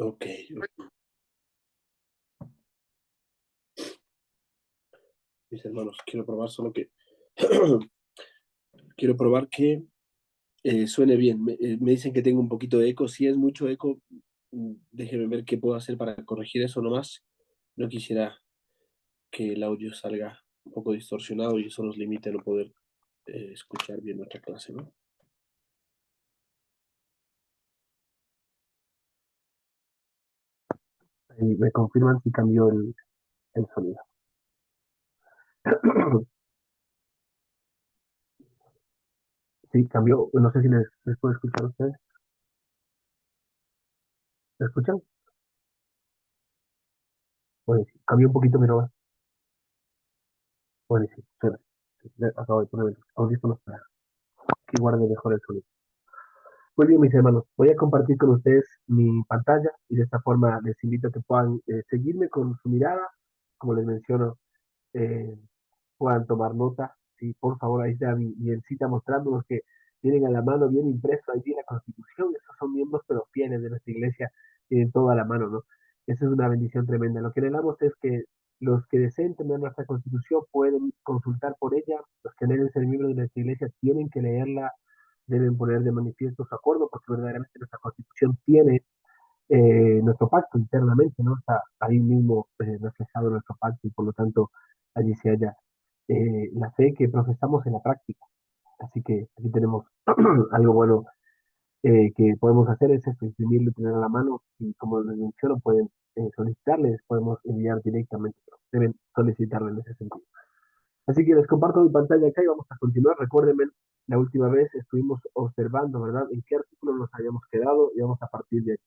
Ok. Mis hermanos, quiero probar solo que quiero probar que suene bien. Me dicen que tengo un poquito de eco. Si es mucho eco, déjeme ver qué puedo hacer para corregir eso nomás. No quisiera que el audio salga un poco distorsionado y eso nos limite a no poder escuchar bien nuestra clase, ¿no? Ahí me confirman si cambió el sonido. Sí, cambió. No sé si les puedo escuchar a ustedes. ¿Me escuchan? Bueno, sí, cambió un poquito, pero bueno, sí, suena. Sí, acabo de poner los audífonos para que guarde mejor el sonido. Muy bien, mis hermanos, voy a compartir con ustedes mi pantalla y de esta forma les invito a que puedan seguirme con su mirada. Como les menciono, eh, puedan tomar nota. Sí, por favor, ahí está mi cita mostrándonos que tienen a la mano bien impreso allí la Constitución. Esos son miembros pero fieles de nuestra iglesia, tienen todo a la mano, ¿no? Esa es una bendición tremenda. Lo que anhelamos es que los que deseen tener nuestra Constitución pueden consultar por ella. Los que anhelen ser miembros de nuestra iglesia tienen que leerla, deben poner de manifiesto su acuerdo, porque verdaderamente nuestra Constitución tiene nuestro pacto internamente, ¿no? Está ahí mismo reflejado nuestro pacto y por lo tanto allí se halla la fe que profesamos en la práctica. Así que aquí tenemos algo bueno que podemos hacer, es eso, imprimirlo y tener a la mano y como les menciono, pueden solicitarles, podemos enviar directamente, pero deben solicitarle en ese sentido. Así que les comparto mi pantalla acá y vamos a continuar. Recuérdenme, la última vez estuvimos observando, ¿verdad?, en qué artículo nos habíamos quedado y vamos a partir de aquí.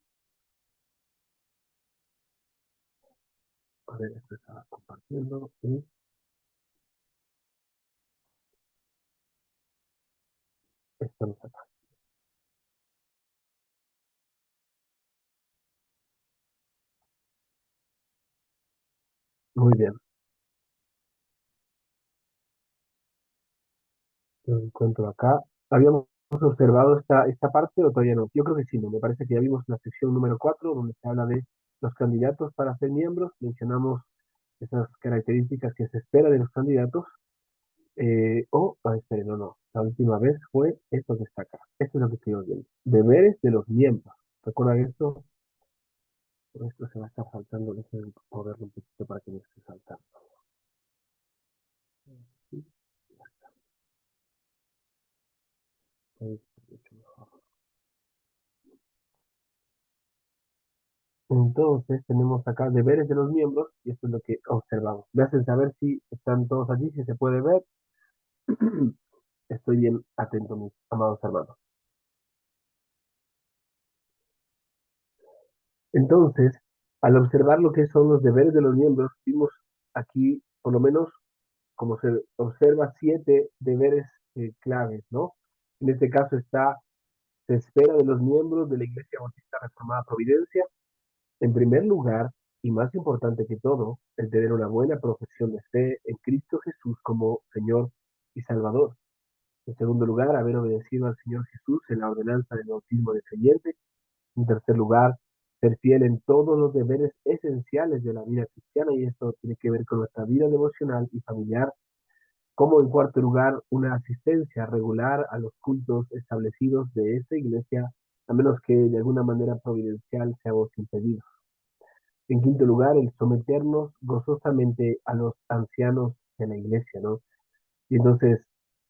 A ver, esto estaba compartiendo y esto no está acá. Muy bien, lo encuentro acá. ¿Habíamos observado esta parte o todavía no? Yo creo que sí, ¿no? Me parece que ya vimos la sección número 4 donde se habla de los candidatos para ser miembros. Mencionamos esas características que se espera de los candidatos. Espere, no, no. La última vez fue esto que está acá. Esto es lo que estoy viendo. Deberes de los miembros. ¿Recuerdan esto? Esto se va a estar saltando. Déjenme moverlo un poquito para que no esté saltando. Sí, ahí está mucho mejor. Entonces tenemos acá deberes de los miembros y esto es lo que observamos. Me hacen saber si están todos allí, si se puede ver. Estoy bien atento, mis amados hermanos. Entonces, al observar lo que son los deberes de los miembros, vimos aquí, por lo menos, como se observa, 7 deberes claves, ¿no? En este caso está, se espera de los miembros de la Iglesia Bautista Reformada Providencia, en primer lugar, y más importante que todo, el tener una buena profesión de fe en Cristo Jesús como Señor y Salvador. En segundo lugar, haber obedecido al Señor Jesús en la ordenanza del bautismo del creyente. En tercer lugar, ser fiel en todos los deberes esenciales de la vida cristiana, y esto tiene que ver con nuestra vida devocional y familiar. Como en cuarto lugar, una asistencia regular a los cultos establecidos de esta iglesia, a menos que de alguna manera providencial seamos impedidos. En quinto lugar, el someternos gozosamente a los ancianos de la iglesia, ¿no? Y entonces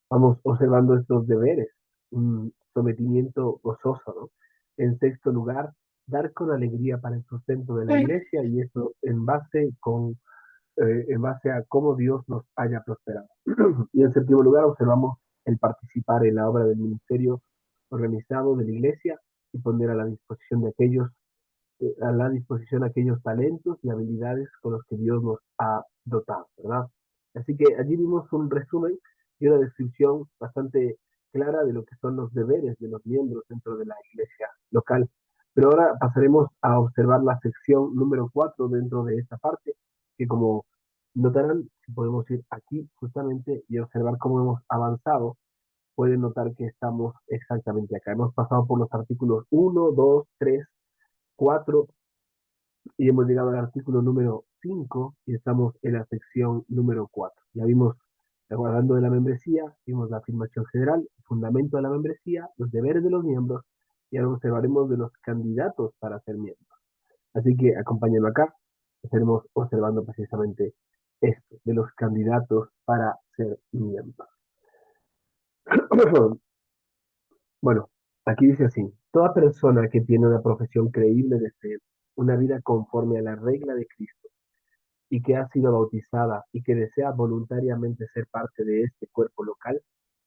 vamos observando estos deberes, un sometimiento gozoso, ¿no? En sexto lugar, dar con alegría para el sustento de la iglesia y esto en base a cómo Dios nos haya prosperado. Y en séptimo lugar, observamos el participar en la obra del ministerio organizado de la iglesia y poner a la disposición aquellos talentos y habilidades con los que Dios nos ha dotado, ¿verdad? Así que allí vimos un resumen y una descripción bastante clara de lo que son los deberes de los miembros dentro de la iglesia local. Pero ahora pasaremos a observar la sección número 4 dentro de esta parte, que como notarán, si podemos ir aquí justamente y observar cómo hemos avanzado, pueden notar que estamos exactamente acá. Hemos pasado por los artículos 1, 2, 3, 4 Y hemos llegado al artículo número 5 y estamos en la sección número 4. Ya vimos, hablando de la membresía, vimos la afirmación general, el fundamento de la membresía, los deberes de los miembros y ahora observaremos de los candidatos para ser miembros. Así que acompáñenme acá, estaremos observando precisamente esto, de los candidatos para ser miembros. Bueno, aquí dice así, toda persona que tiene una profesión creíble de fe, una vida conforme a la regla de Cristo y que ha sido bautizada y que desea voluntariamente ser parte de este cuerpo local,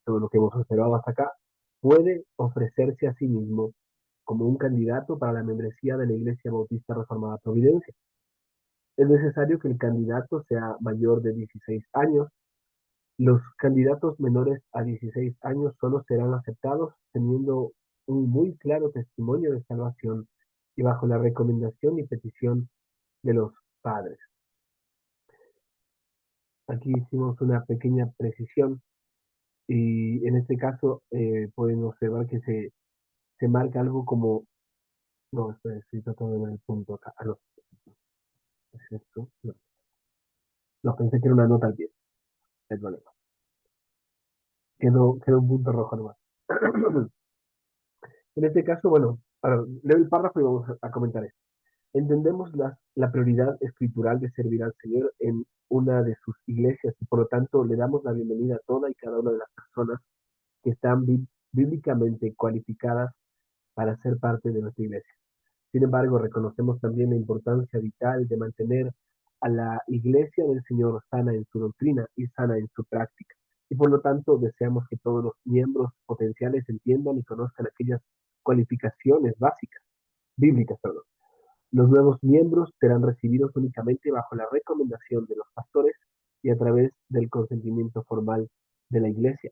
todo lo que hemos observado hasta acá, puede ofrecerse a sí mismo como un candidato para la membresía de la Iglesia Bautista Reformada Providencia. Es necesario que el candidato sea mayor de 16 años. Los candidatos menores a 16 años solo serán aceptados teniendo un muy claro testimonio de salvación y bajo la recomendación y petición de los padres. Aquí hicimos una pequeña precisión y en este caso pueden observar que se marca algo como, no, estoy tratando de ver el punto acá, no, es esto, no, no, pensé que era una nota al pie, el problema, quedó un punto rojo nomás. En este caso, bueno, ahora leo el párrafo y vamos a comentar esto. Entendemos la prioridad escritural de servir al Señor en una de sus iglesias y por lo tanto le damos la bienvenida a toda y cada una de las personas que están bíblicamente cualificadas para ser parte de nuestra iglesia. Sin embargo, reconocemos también la importancia vital de mantener a la iglesia del Señor sana en su doctrina y sana en su práctica. Y por lo tanto, deseamos que todos los miembros potenciales entiendan y conozcan aquellas cualificaciones básicas, bíblicas, perdón. Los nuevos miembros serán recibidos únicamente bajo la recomendación de los pastores y a través del consentimiento formal de la iglesia.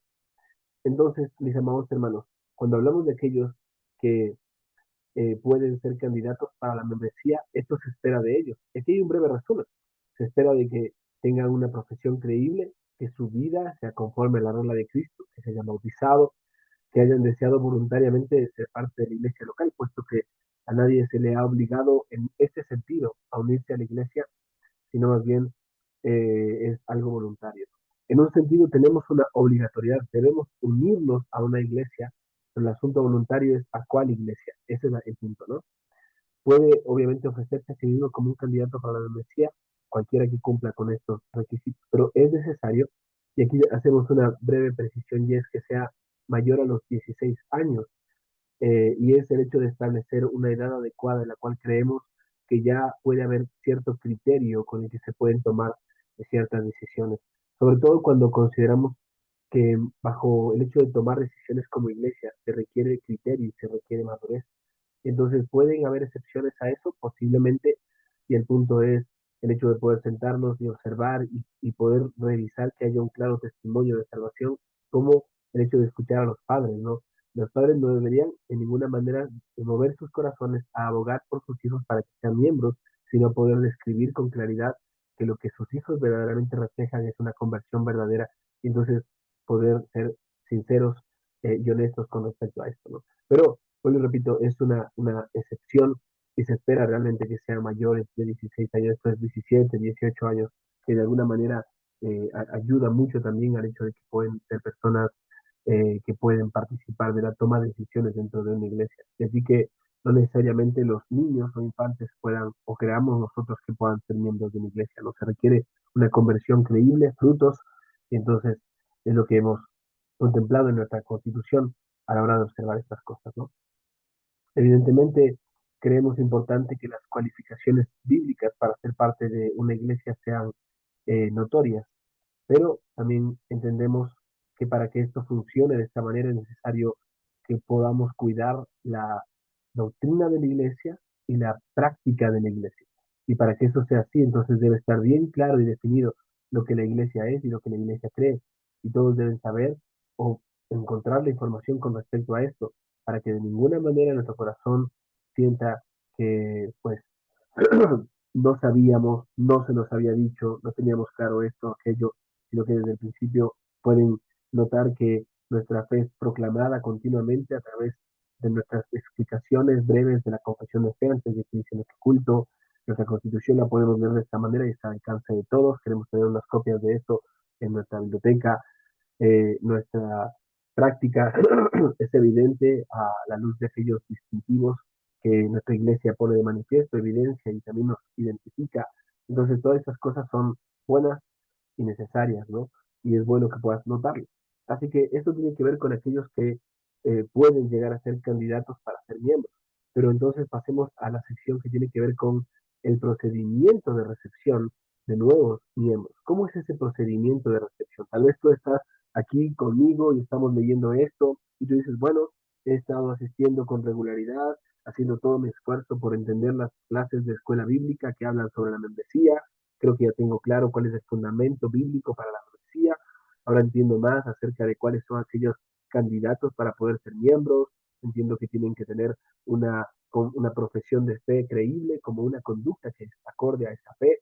Entonces, mis amados hermanos, cuando hablamos de aquellos que pueden ser candidatos para la membresía, esto se espera de ellos. Aquí hay un breve resumen. Se espera de que tengan una profesión creíble, que su vida sea conforme a la regla de Cristo, que se hayan bautizado, que hayan deseado voluntariamente ser parte de la iglesia local, puesto que a nadie se le ha obligado en ese sentido a unirse a la iglesia, sino más bien es algo voluntario. En un sentido tenemos una obligatoriedad, debemos unirnos a una iglesia, pero el asunto voluntario es a cuál iglesia, ese es el punto, ¿no? Puede obviamente ofrecerse a sí mismo como un candidato para la membresía, cualquiera que cumpla con estos requisitos, pero es necesario, y aquí hacemos una breve precisión, y es que sea mayor a los 16 años, y es el hecho de establecer una edad adecuada en la cual creemos que ya puede haber cierto criterio con el que se pueden tomar ciertas decisiones, sobre todo cuando consideramos que bajo el hecho de tomar decisiones como iglesia se requiere criterio y se requiere madurez. Entonces pueden haber excepciones a eso, posiblemente, y el punto es el hecho de poder sentarnos y observar y poder revisar que haya un claro testimonio de salvación, como el hecho de escuchar a los padres, ¿no? Los padres no deberían en ninguna manera mover sus corazones a abogar por sus hijos para que sean miembros, sino poder describir con claridad que lo que sus hijos verdaderamente reflejan es una conversión verdadera, y entonces poder ser sinceros y honestos con respecto a esto, ¿no? Pero pues les repito, es una excepción y se espera realmente que sean mayores de 16 años, después 17, 18 años, que de alguna manera ayuda mucho también al hecho de que pueden ser personas que pueden participar de la toma de decisiones dentro de una iglesia. Y así que no necesariamente los niños o infantes puedan, o creamos nosotros que puedan ser miembros de una iglesia, no se requiere una conversión creíble, frutos, y entonces es lo que hemos contemplado en nuestra constitución a la hora de observar estas cosas, ¿no? Evidentemente, creemos importante que las cualificaciones bíblicas para ser parte de una iglesia sean notorias, pero también entendemos que para que esto funcione de esta manera es necesario que podamos cuidar la doctrina de la iglesia y la práctica de la iglesia. Y para que eso sea así, entonces debe estar bien claro y definido lo que la iglesia es y lo que la iglesia cree. Y todos deben saber o encontrar la información con respecto a esto, para que de ninguna manera nuestro corazón sienta que pues no sabíamos, no se nos había dicho, no teníamos claro esto, aquello, sino que desde el principio pueden notar que nuestra fe es proclamada continuamente a través de nuestras explicaciones breves de la confesión de fe antes de que inicie nuestro culto, Nuestra constitución la podemos ver de esta manera y está al alcance de todos. Queremos tener unas copias de esto en nuestra biblioteca. Nuestra práctica es evidente a la luz de aquellos distintivos que nuestra iglesia pone de manifiesto, evidencia y también nos identifica. Entonces, todas estas cosas son buenas y necesarias, ¿no? Y es bueno que puedas notarlo. Así que esto tiene que ver con aquellos que pueden llegar a ser candidatos para ser miembros. Pero entonces pasemos a la sección que tiene que ver con el procedimiento de recepción de nuevos miembros. ¿Cómo es ese procedimiento de recepción? Tal vez tú estás aquí conmigo y estamos leyendo esto y tú dices, bueno, he estado asistiendo con regularidad, haciendo todo mi esfuerzo por entender las clases de escuela bíblica que hablan sobre la membresía. Creo que ya tengo claro cuál es el fundamento bíblico para la membresía. Ahora entiendo más acerca de cuáles son aquellos candidatos para poder ser miembros. Entiendo que tienen que tener una profesión de fe creíble, como una conducta que es acorde a esa fe.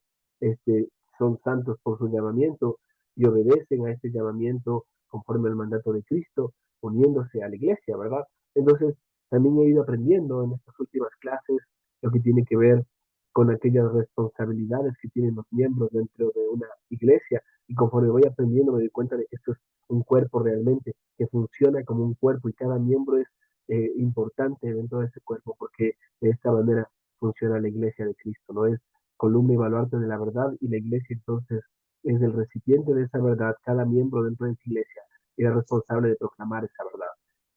Son santos por su llamamiento y obedecen a ese llamamiento conforme al mandato de Cristo, uniéndose a la iglesia, ¿verdad? Entonces, también he ido aprendiendo en estas últimas clases lo que tiene que ver con aquellas responsabilidades que tienen los miembros dentro de una iglesia. Y conforme voy aprendiendo, me doy cuenta de que esto es un cuerpo realmente que funciona como un cuerpo y cada miembro es importante dentro de ese cuerpo porque de esta manera funciona la iglesia de Cristo, ¿no? Es columna y baluarte de la verdad y la iglesia entonces es el recipiente de esa verdad. Cada miembro dentro de esa iglesia era responsable de proclamar esa verdad.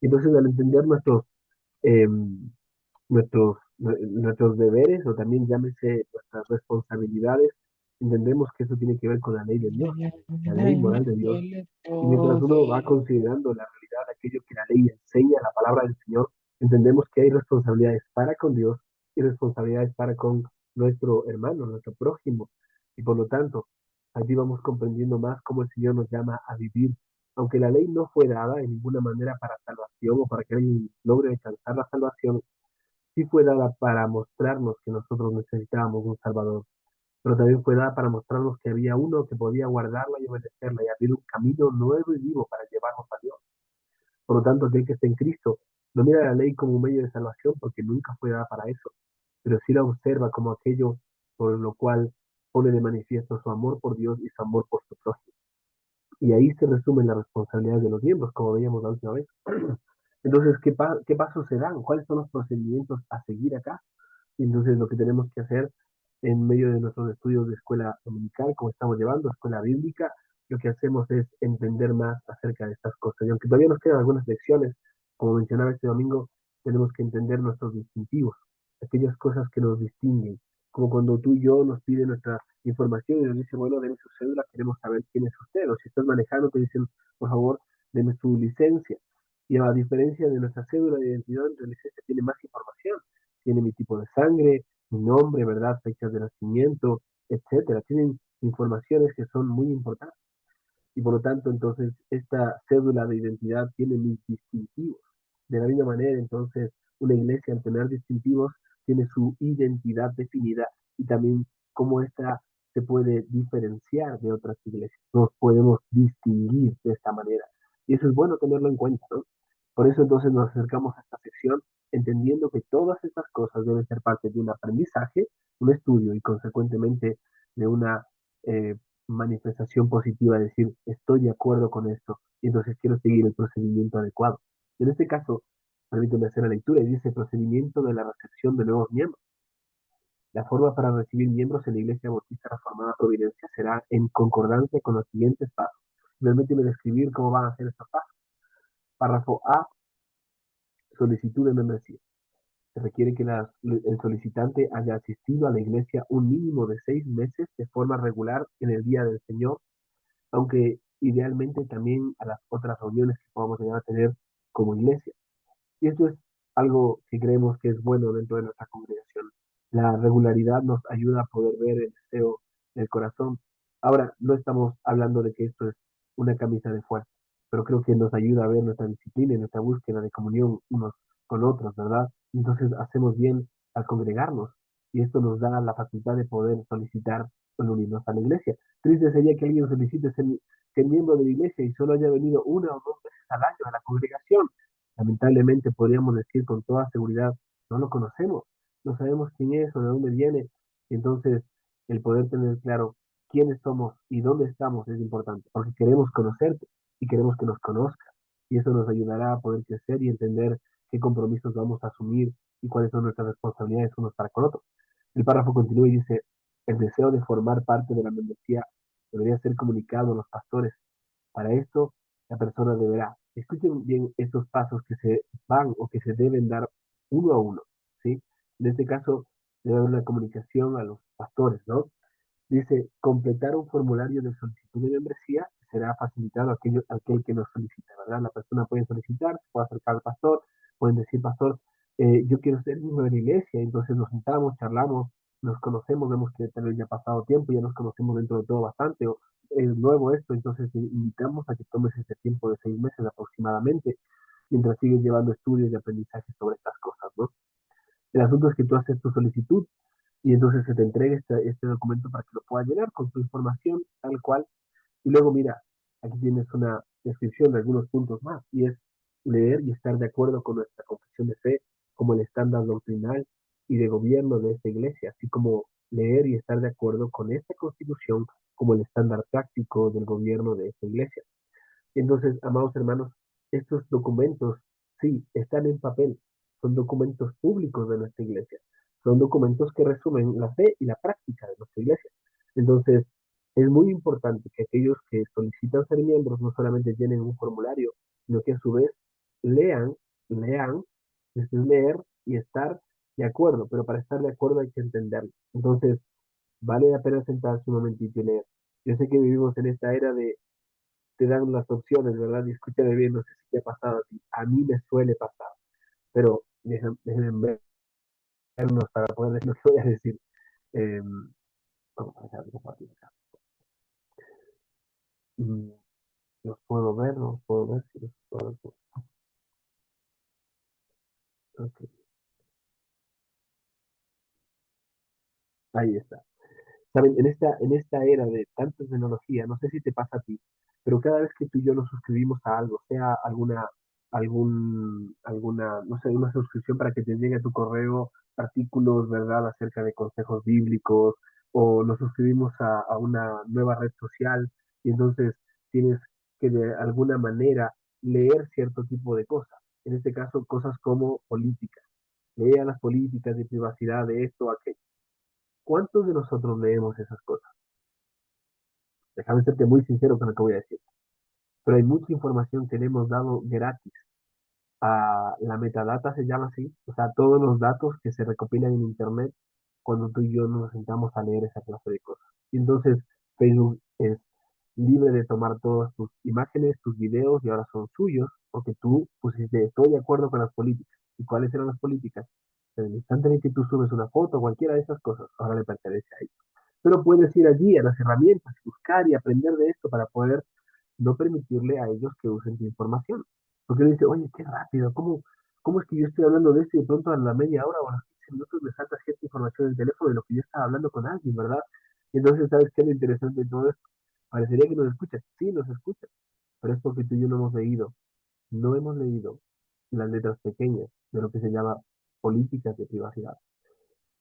Entonces, al entender eh, nuestros deberes o también llámese nuestras responsabilidades, entendemos que eso tiene que ver con la ley de Dios, la ley moral de Dios. Duele Y mientras uno va todo. considerando la realidad, aquello que la ley enseña, la palabra del Señor, entendemos que hay responsabilidades para con Dios y responsabilidades para con nuestro hermano, nuestro prójimo. Y por lo tanto, allí vamos comprendiendo más cómo el Señor nos llama a vivir. Aunque la ley no fue dada en ninguna manera para salvación o para que alguien logre alcanzar la salvación, sí fue dada para mostrarnos que nosotros necesitábamos un Salvador, pero también fue dada para mostrarnos que había uno que podía guardarla y obedecerla y abrir un camino nuevo y vivo para llevarnos a Dios. Por lo tanto, aquel que está en Cristo no mira la ley como un medio de salvación porque nunca fue dada para eso, pero sí la observa como aquello por lo cual pone de manifiesto su amor por Dios y su amor por su prójimo. Y ahí se resumen las responsabilidades de los miembros, como veíamos la última vez. Entonces, ¿qué pasos se dan? ¿Cuáles son los procedimientos a seguir acá? Y entonces lo que tenemos que hacer en medio de nuestros estudios de escuela dominical, como estamos llevando, escuela bíblica, lo que hacemos es entender más acerca de estas cosas. Y aunque todavía nos quedan algunas lecciones, como mencionaba este domingo, tenemos que entender nuestros distintivos, aquellas cosas que nos distinguen, como cuando tú y yo nos piden nuestra información y nos dicen, bueno, deme su cédula, queremos saber quién es usted, o si estás manejando, te dicen, por favor, deme su licencia. Y a diferencia de nuestra cédula de identidad, nuestra licencia tiene más información, tiene mi tipo de sangre, mi nombre, ¿verdad? Fechas de nacimiento, etcétera. Tienen informaciones que son muy importantes y por lo tanto, entonces, esta cédula de identidad tiene mis distintivos. De la misma manera, entonces, una iglesia al tener distintivos tiene su identidad definida y también cómo esta se puede diferenciar de otras iglesias. Nos podemos distinguir de esta manera. Y eso es bueno tenerlo en cuenta, ¿no? Por eso entonces nos acercamos a esta sección entendiendo que todas estas cosas deben ser parte de un aprendizaje, un estudio y consecuentemente de una eh, manifestación positiva, decir, estoy de acuerdo con esto, y entonces quiero seguir el procedimiento adecuado. En este caso, permíteme hacer la lectura y dice procedimiento de la recepción de nuevos miembros. La forma para recibir miembros en la Iglesia Bautista Reformada Providencia será en concordancia con los siguientes pasos. Permíteme describir cómo van a ser estos pasos. Párrafo A, solicitud de membresía. Se requiere que el solicitante haya asistido a la iglesia un mínimo de 6 meses de forma regular en el día del Señor, aunque idealmente también a las otras reuniones que podamos llegar a tener como iglesia. Y esto es algo que creemos que es bueno dentro de nuestra congregación. La regularidad nos ayuda a poder ver el deseo del corazón. Ahora, no estamos hablando de que esto es una camisa de fuerza, pero creo que nos ayuda a ver nuestra disciplina y nuestra búsqueda de comunión unos con otros, ¿verdad? Entonces hacemos bien al congregarnos y esto nos da la facultad de poder solicitar el unirnos a la iglesia. Triste sería que alguien solicite ser miembro de la iglesia y solo haya venido una o dos veces al año a la congregación. Lamentablemente podríamos decir con toda seguridad, no lo conocemos, no sabemos quién es o de dónde viene, Entonces, el poder tener claro quiénes somos y dónde estamos es importante, porque queremos conocerte y queremos que nos conozcas. Y eso nos ayudará a poder crecer y entender qué compromisos vamos a asumir y cuáles son nuestras responsabilidades unos para con otros. El párrafo continúa y dice, el deseo de formar parte de la membresía debería ser comunicado a los pastores. Para esto, la persona deberá, escuchen bien estos pasos que se van o que se deben dar uno a uno, ¿sí? En este caso, debe haber una comunicación a los pastores, ¿no? Dice, completar un formulario de solicitud de membresía será facilitado a aquel que nos solicita, ¿verdad? La persona puede solicitar, se puede acercar al pastor, pueden decir, pastor, yo quiero ser miembro de la iglesia, entonces nos sentamos, charlamos, nos conocemos, vemos que tal vez ya ha pasado tiempo, ya nos conocemos dentro de todo bastante, o es nuevo esto, entonces te invitamos a que tomes este tiempo de 6 meses aproximadamente, mientras sigues llevando estudios y aprendizaje sobre estas cosas, ¿no? El asunto es que tú haces tu solicitud y entonces se te entrega este documento para que lo puedas llenar con tu información tal cual. Y luego, mira, aquí tienes una descripción de algunos puntos más, y es leer y estar de acuerdo con nuestra confesión de fe como el estándar doctrinal y de gobierno de esta iglesia, así como leer y estar de acuerdo con esta constitución como el estándar práctico del gobierno de esta iglesia. Entonces, amados hermanos, estos documentos, sí, están en papel, son documentos públicos de nuestra iglesia, son documentos que resumen la fe y la práctica de nuestra iglesia. Entonces, es muy importante que aquellos que solicitan ser miembros no solamente llenen un formulario, sino que a su vez lean, lean, esto es leer y estar de acuerdo, pero para estar de acuerdo hay que entenderlo. Entonces, vale la pena sentarse un momentito y leer. Yo sé que vivimos en esta era de te dan las opciones, ¿verdad? Y escúchame bien, no sé si te ha pasado a ti. A mí me suele pasar, pero déjenme vernos para poder decir lo que voy a decir. Eh, vamos a dejar de compartir acá. Mm, los puedo ver, no los puedo ver, si los puedo ver. Ok, ahí está. Saben, en esta era de tanta tecnología, no sé si te pasa a ti, pero cada vez que tú y yo nos suscribimos a algo, sea no sé, una suscripción para que te llegue a tu correo artículos, ¿verdad?, acerca de consejos bíblicos, o nos suscribimos a una nueva red social, y entonces tienes que de alguna manera leer cierto tipo de cosas. En este caso, cosas como políticas. Lea las políticas de privacidad de esto, aquello. ¿Cuántos de nosotros leemos esas cosas? Déjame serte muy sincero con lo que voy a decir. Pero hay mucha información que le hemos dado gratis a la metadata, se llama así, o sea, todos los datos que se recopilan en Internet cuando tú y yo nos sentamos a leer esa clase de cosas. Y entonces Facebook es libre de tomar todas tus imágenes, tus videos, y ahora son suyos, porque tú pusiste, estoy de acuerdo con las políticas. ¿Y cuáles eran las políticas? En el instante en que tú subes una foto, cualquiera de esas cosas, ahora le pertenece a ellos. Pero puedes ir allí a las herramientas, buscar y aprender de esto para poder no permitirle a ellos que usen tu información. Porque uno dice, oye, qué rápido, ¿cómo es que yo estoy hablando de esto y de pronto a la media hora o a los 15 minutos me salta cierta información en el teléfono de lo que yo estaba hablando con alguien, ¿verdad? Y entonces, ¿sabes qué es lo interesante de todo esto? Parecería que nos escuchas, sí, nos escuchas, pero es porque tú y yo no hemos leído las letras pequeñas de lo que se llama políticas de privacidad.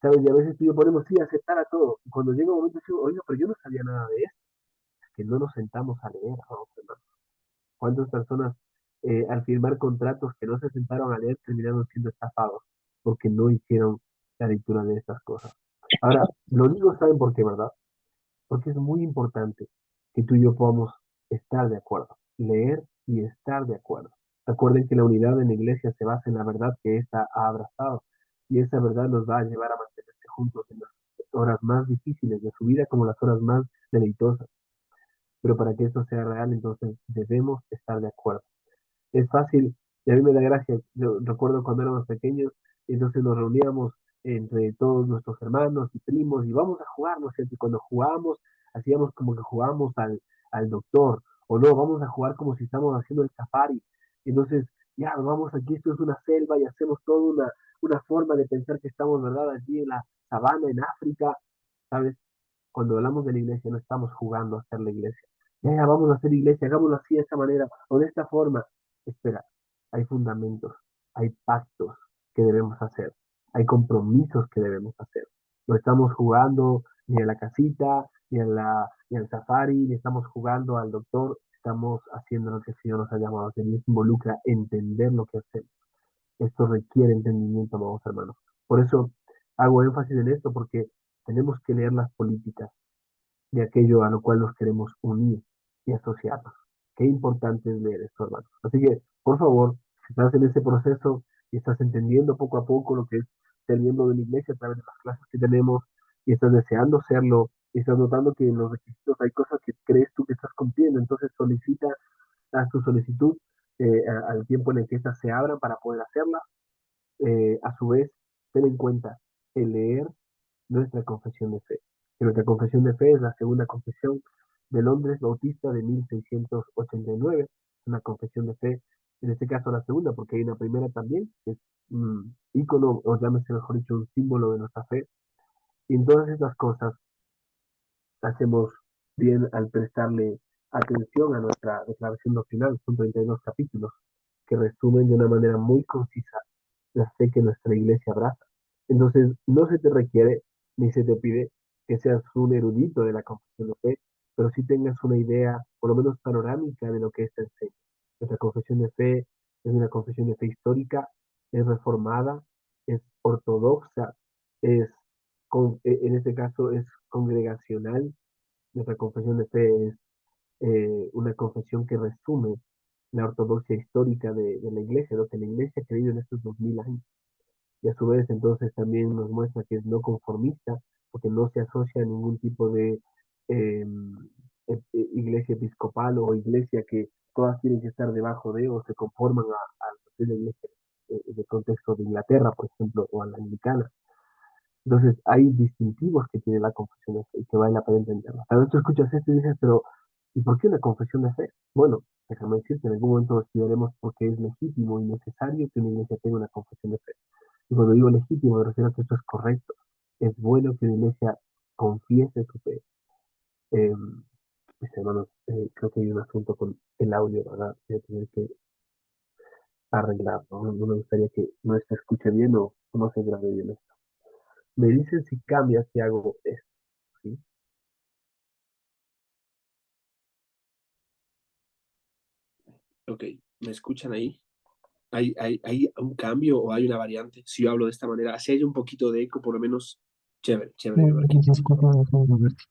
¿Sabes? Y a veces tú y yo ponemos, sí, aceptar a todo. Y cuando llega un momento, decimos, oiga, pero yo no sabía nada de esto, es que no nos sentamos a leer, vamos, hermano. ¿Cuántas personas al firmar contratos que no se sentaron a leer terminaron siendo estafados porque no hicieron la lectura de estas cosas? Ahora, lo digo, ¿saben por qué, verdad? Porque es muy importante que tú y yo podamos estar de acuerdo, leer y estar de acuerdo. Recuerden que la unidad en la iglesia se basa en la verdad que ésta ha abrazado, y esa verdad nos va a llevar a mantenerse juntos en las horas más difíciles de su vida como las horas más deleitosas. Pero para que esto sea real, entonces debemos estar de acuerdo. Es fácil y a mí me da gracia. Yo recuerdo cuando éramos pequeños, entonces nos reuníamos entre todos nuestros hermanos y primos y vamos a jugar, ¿no es cierto? Y cuando jugábamos, hacíamos como que jugábamos al doctor, o no, vamos a jugar como si estamos haciendo el safari. Entonces, ya, vamos aquí, esto es una selva y hacemos toda una forma de pensar que estamos, ¿verdad?, allí en la sabana, en África, ¿sabes? Cuando hablamos de la iglesia, no estamos jugando a hacer la iglesia. Ya, ya, vamos a hacer iglesia, hagámoslo así, de esta manera, o de esta forma. Espera, hay fundamentos, hay pactos que debemos hacer, hay compromisos que debemos hacer. No estamos jugando ni a la casita, ni al safari, ni estamos jugando al doctor, estamos haciendo lo que el Señor nos ha llamado a hacer y eso involucra entender lo que hacemos. Esto requiere entendimiento, amados hermanos. Por eso hago énfasis en esto, porque tenemos que leer las políticas de aquello a lo cual nos queremos unir y asociarnos. Qué importante es leer esto, hermanos. Así que, por favor, si estás en ese proceso y estás entendiendo poco a poco lo que es ser miembro de la iglesia a través de las clases que tenemos y estás deseando serlo y estás notando que en los requisitos hay cosas que crees tú que estás cumpliendo, entonces solicita, haz tu solicitud al tiempo en el que éstas se abran para poder hacerla. A su vez, ten en cuenta el leer nuestra confesión de fe. Que nuestra confesión de fe es la segunda confesión de Londres Bautista de 1689. Una confesión de fe, en este caso la segunda, porque hay una primera también, que es un ícono, o llámese mejor dicho, un símbolo de nuestra fe. Y en todas estas cosas hacemos bien al prestarle atención a nuestra declaración doctrinal. Son 32 capítulos que resumen de una manera muy concisa la fe que nuestra iglesia abraza. Entonces, no se te requiere ni se te pide que seas un erudito de la confesión de fe, pero sí tengas una idea, por lo menos panorámica, de lo que esta enseña. Nuestra confesión de fe es una confesión de fe histórica, es reformada, es ortodoxa, es, en este caso, es congregacional. Nuestra confesión de fe es una confesión que resume la ortodoxia histórica de la iglesia, lo que la iglesia ha creído en estos 2000 años. Y a su vez entonces también nos muestra que es no conformista, porque no se asocia a ningún tipo de eh, iglesia episcopal o iglesia que todas tienen que estar debajo de o se conforman a la iglesia de contexto de Inglaterra, por ejemplo, o a la anglicana. Entonces hay distintivos que tiene la confesión de fe y que vale la pena entenderla. Tal vez tú escuchas esto y dices, pero ¿y por qué una confesión de fe? Bueno, déjame decirte, en algún momento estudiaremos por qué es legítimo y necesario que una iglesia tenga una confesión de fe. Y cuando digo legítimo, me refiero a que esto es correcto. Es bueno que la iglesia confiese su fe. Mis hermanos, creo que hay un asunto con el audio, ¿verdad? Voy a tener que arreglarlo. No me gustaría que no se escuche bien o no se grabe bien esto. Me dicen si cambia si hago esto, ¿sí? Ok, ¿me escuchan ahí? ¿Hay un cambio o hay una variante? Si yo hablo de esta manera, si hay un poquito de eco, por lo menos, chévere, chévere, mi No, Robertito. quizás poco de fondo, Roberto.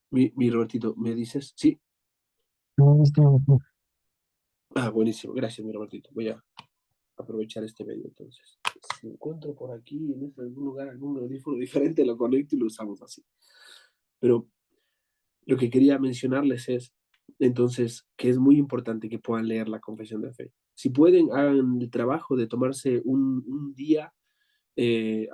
Mi Robertito, ¿me dices? Sí. No, está mejor. Ah, buenísimo, gracias, mi Robertito. Voy a aprovechar este medio entonces. Si encuentro por aquí, en algún lugar, algún audífono diferente, lo conecto y lo usamos así. Pero lo que quería mencionarles es, entonces, que es muy importante que puedan leer la confesión de fe. Si pueden, hagan el trabajo de tomarse un día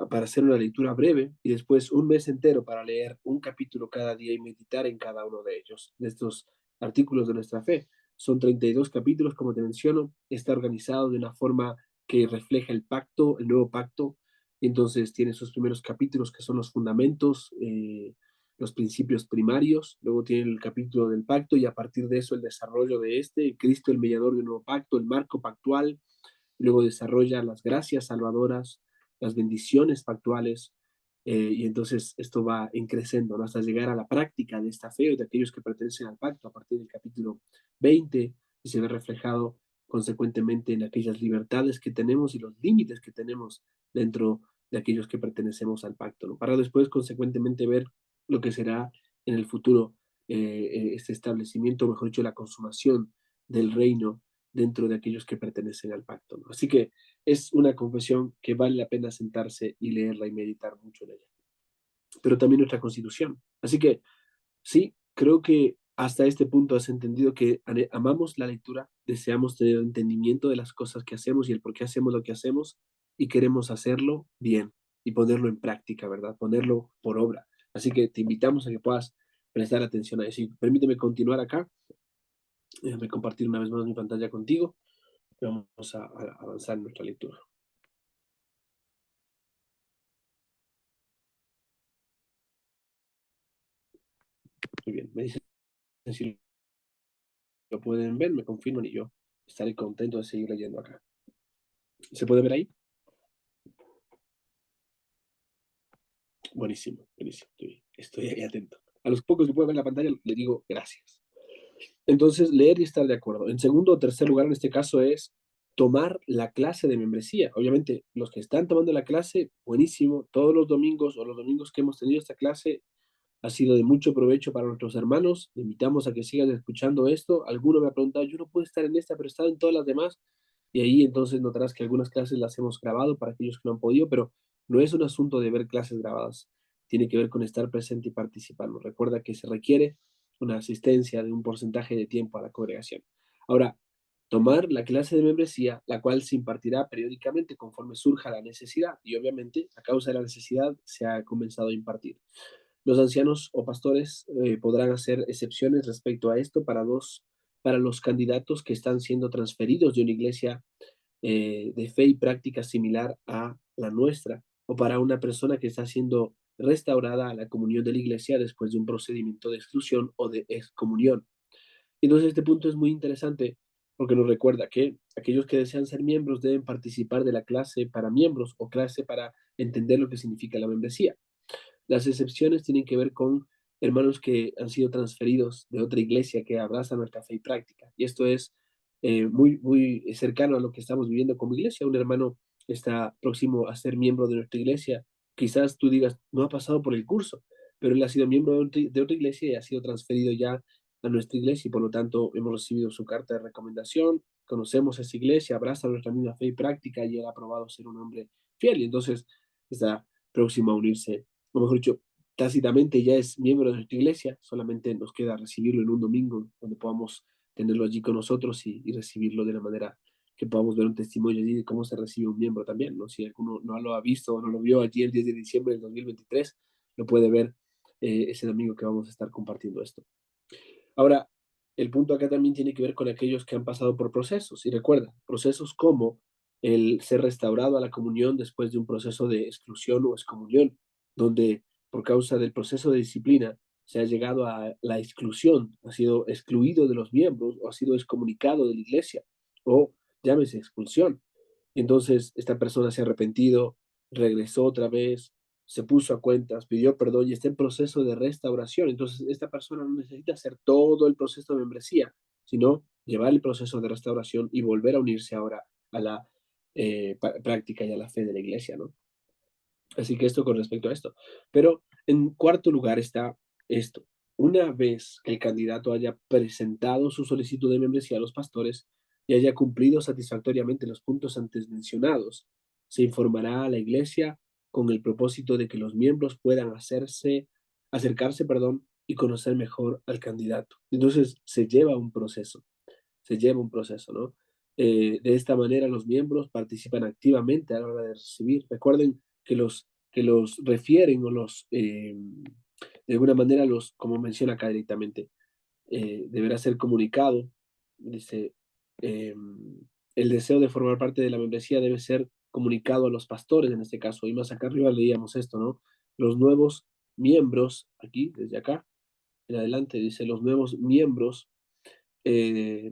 para hacer una lectura breve y después un mes entero para leer un capítulo cada día y meditar en cada uno de ellos, de estos artículos de nuestra fe. Son 32 capítulos, como te menciono, está organizado de una forma que refleja el pacto, el nuevo pacto. Entonces tiene sus primeros capítulos que son los fundamentos, los principios primarios, luego tiene el capítulo del pacto y a partir de eso el desarrollo de este, Cristo el mediador del nuevo pacto, el marco pactual, luego desarrolla las gracias salvadoras, las bendiciones factuales, y entonces esto va creciendo, ¿no? Hasta llegar a la práctica de esta fe o de aquellos que pertenecen al pacto a partir del capítulo 20 y se ve reflejado consecuentemente en aquellas libertades que tenemos y los límites que tenemos dentro de aquellos que pertenecemos al pacto, ¿no? Para después consecuentemente ver lo que será en el futuro este establecimiento, mejor dicho, la consumación del reino dentro de aquellos que pertenecen al pacto, ¿no? Así que es una confesión que vale la pena sentarse y leerla y meditar mucho en ella. Pero también nuestra constitución. Así que sí, creo que hasta este punto has entendido que amamos la lectura, deseamos tener entendimiento de las cosas que hacemos y el por qué hacemos lo que hacemos y queremos hacerlo bien y ponerlo en práctica, ¿verdad? Ponerlo por obra. Así que te invitamos a que puedas prestar atención a eso. Y permíteme continuar acá. Déjame compartir una vez más mi pantalla contigo. Vamos a avanzar en nuestra lectura. Muy bien, me dicen si lo pueden ver, me confirman y yo estaré contento de seguir leyendo acá. ¿Se puede ver ahí? Buenísimo, buenísimo. Estoy ahí atento. A los pocos que pueden ver la pantalla, le digo gracias. Entonces, leer y estar de acuerdo. En segundo o tercer lugar, en este caso, es tomar la clase de membresía. Obviamente, los que están tomando la clase, buenísimo. Todos los domingos o los domingos que hemos tenido esta clase ha sido de mucho provecho para nuestros hermanos. Le invitamos a que sigan escuchando esto. Alguno me ha preguntado, yo no puedo estar en esta, pero he estado en todas las demás. Y ahí entonces notarás que algunas clases las hemos grabado para aquellos que no han podido, pero no es un asunto de ver clases grabadas. Tiene que ver con estar presente y participando. Recuerda que se requiere una asistencia de un porcentaje de tiempo a la congregación. Ahora, tomar la clase de membresía, la cual se impartirá periódicamente conforme surja la necesidad, y obviamente a causa de la necesidad se ha comenzado a impartir. Los ancianos o pastores podrán hacer excepciones respecto a esto para los candidatos que están siendo transferidos de una iglesia de fe y práctica similar a la nuestra, o para una persona que está siendo restaurada a la comunión de la iglesia después de un procedimiento de exclusión o de excomunión. Entonces, este punto es muy interesante porque nos recuerda que aquellos que desean ser miembros deben participar de la clase para miembros o clase para entender lo que significa la membresía. Las excepciones tienen que ver con hermanos que han sido transferidos de otra iglesia que abraza nuestra fe y práctica. Y esto es muy cercano a lo que estamos viviendo como iglesia. Un hermano está próximo a ser miembro de nuestra iglesia. Quizás tú digas, no ha pasado por el curso, pero él ha sido miembro de otra iglesia y ha sido transferido ya a nuestra iglesia y por lo tanto hemos recibido su carta de recomendación, conocemos esa iglesia, abraza nuestra misma fe y práctica y él ha probado ser un hombre fiel y entonces está próximo a unirse, o mejor dicho, tácitamente ya es miembro de nuestra iglesia, solamente nos queda recibirlo en un domingo donde podamos tenerlo allí con nosotros y recibirlo de la manera que podamos ver un testimonio allí de cómo se recibe un miembro también, ¿no? Si alguno no lo ha visto o no lo vio allí el 10 de diciembre del 2023, lo puede ver ese domingo que vamos a estar compartiendo esto. Ahora, el punto acá también tiene que ver con aquellos que han pasado por procesos. Y recuerda, procesos como el ser restaurado a la comunión después de un proceso de exclusión o excomunión, donde por causa del proceso de disciplina se ha llegado a la exclusión, ha sido excluido de los miembros o ha sido excomunicado de la iglesia, o llámese expulsión. Entonces, esta persona se ha arrepentido, regresó otra vez, se puso a cuentas, pidió perdón y está en proceso de restauración. Entonces, esta persona no necesita hacer todo el proceso de membresía, sino llevar el proceso de restauración y volver a unirse ahora a la práctica y a la fe de la iglesia, ¿no? Así que esto con respecto a esto. Pero en cuarto lugar está esto. Una vez que el candidato haya presentado su solicitud de membresía a los pastores y haya cumplido satisfactoriamente los puntos antes mencionados, se informará a la iglesia con el propósito de que los miembros puedan acercarse, perdón, y conocer mejor al candidato. Entonces, se lleva un proceso, ¿no? De esta manera los miembros participan activamente a la hora de recibir. Recuerden que los refieren o de alguna manera como menciona acá directamente, deberá ser comunicado. Dice, eh, el deseo de formar parte de la membresía debe ser comunicado a los pastores en este caso. Y más acá arriba leíamos esto, ¿no? Los nuevos miembros, aquí, desde acá, en adelante, dice, los nuevos miembros eh,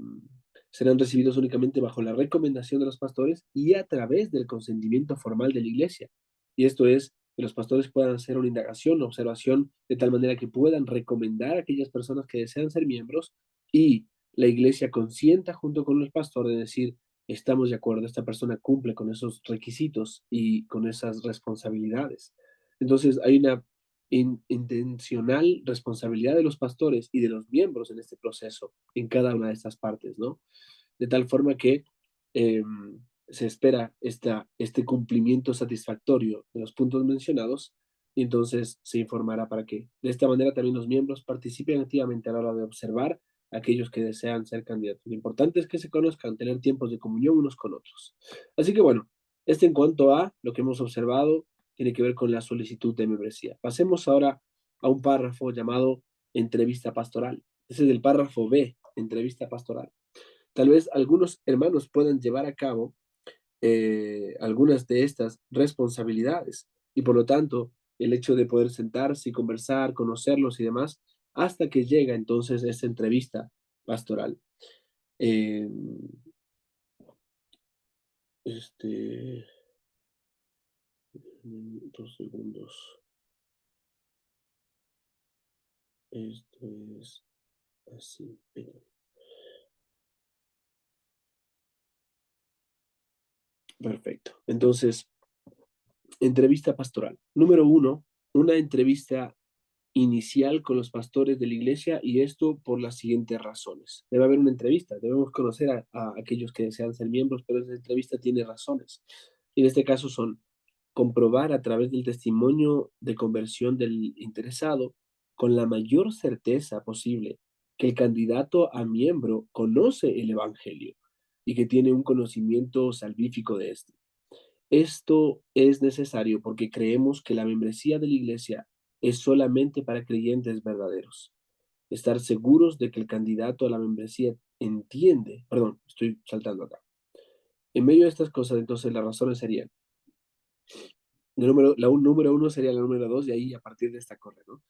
serán recibidos únicamente bajo la recomendación de los pastores y a través del consentimiento formal de la iglesia. Y esto es que los pastores puedan hacer una indagación, observación, de tal manera que puedan recomendar a aquellas personas que desean ser miembros y la iglesia consienta junto con el pastor de decir, estamos de acuerdo, esta persona cumple con esos requisitos y con esas responsabilidades. Entonces hay una intencional responsabilidad de los pastores y de los miembros en este proceso, en cada una de estas partes, ¿no? De tal forma que eh, se espera este cumplimiento satisfactorio de los puntos mencionados y entonces se informará para que de esta manera también los miembros participen activamente a la hora de observar a aquellos que desean ser candidatos. Lo importante es que se conozcan, tener tiempos de comunión unos con otros. Así que bueno, en cuanto a lo que hemos observado tiene que ver con la solicitud de membresía. Pasemos ahora a un párrafo llamado entrevista pastoral. Ese es el párrafo B, entrevista pastoral. Tal vez algunos hermanos puedan llevar a cabo algunas de estas responsabilidades y por lo tanto el hecho de poder sentarse y conversar, conocerlos y demás, hasta que llega entonces esta entrevista pastoral. Eh, este, 2 segundos. Esto es así. Perfecto. Entonces, entrevista pastoral. Número uno, una entrevista inicial con los pastores de la iglesia, y esto por las siguientes razones. Debe haber una entrevista, debemos conocer a aquellos que desean ser miembros, pero esa entrevista tiene razones. Y en este caso son comprobar a través del testimonio de conversión del interesado con la mayor certeza posible que el candidato a miembro conoce el Evangelio y que tiene un conocimiento salvífico de este. Esto es necesario porque creemos que la membresía de la iglesia es solamente para creyentes verdaderos. Estar seguros de que el candidato a la membresía entiende, perdón, estoy saltando acá. En medio de estas cosas, entonces las razones serían, número uno sería la número dos, y ahí a partir de esta corre, ¿no?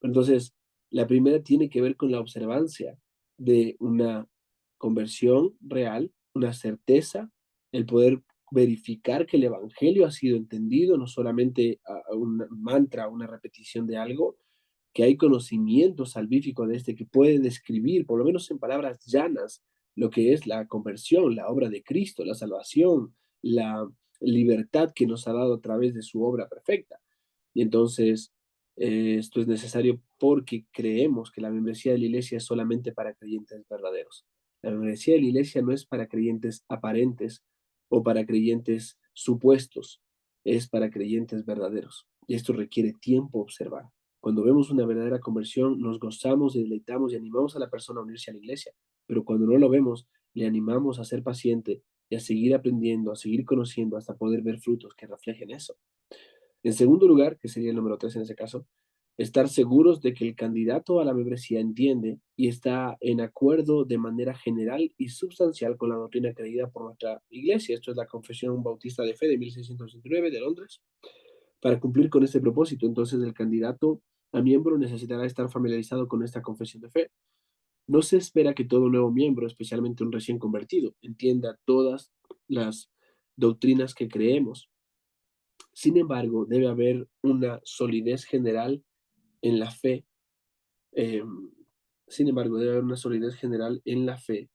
Entonces, la primera tiene que ver con la observancia de una conversión real, una certeza, el poder verificar que el evangelio ha sido entendido, no solamente a un mantra, una repetición de algo, que hay conocimiento salvífico de este que puede describir, por lo menos en palabras llanas, lo que es la conversión, la obra de Cristo, la salvación, la libertad que nos ha dado a través de su obra perfecta. Y entonces, esto es necesario porque creemos que la membresía de la iglesia es solamente para creyentes verdaderos. La membresía de la iglesia no es para creyentes aparentes o para creyentes supuestos, es para creyentes verdaderos. Y esto requiere tiempo observar. Cuando vemos una verdadera conversión, nos gozamos, deleitamos y animamos a la persona a unirse a la iglesia. Pero cuando no lo vemos, le animamos a ser paciente y a seguir aprendiendo, a seguir conociendo hasta poder ver frutos que reflejen eso. En segundo lugar, que sería el número 3 en ese caso, estar seguros de que el candidato a la membresía entiende y está en acuerdo de manera general y sustancial con la doctrina creída por nuestra iglesia. Esto es la Confesión Bautista de Fe de 1669 de Londres. Para cumplir con este propósito, entonces el candidato a miembro necesitará estar familiarizado con esta confesión de fe. No se espera que todo nuevo miembro, especialmente un recién convertido, entienda todas las doctrinas que creemos. Sin embargo, debe haber una solidez general en la fe. eh, Sin embargo, debe haber una solidez general en la fe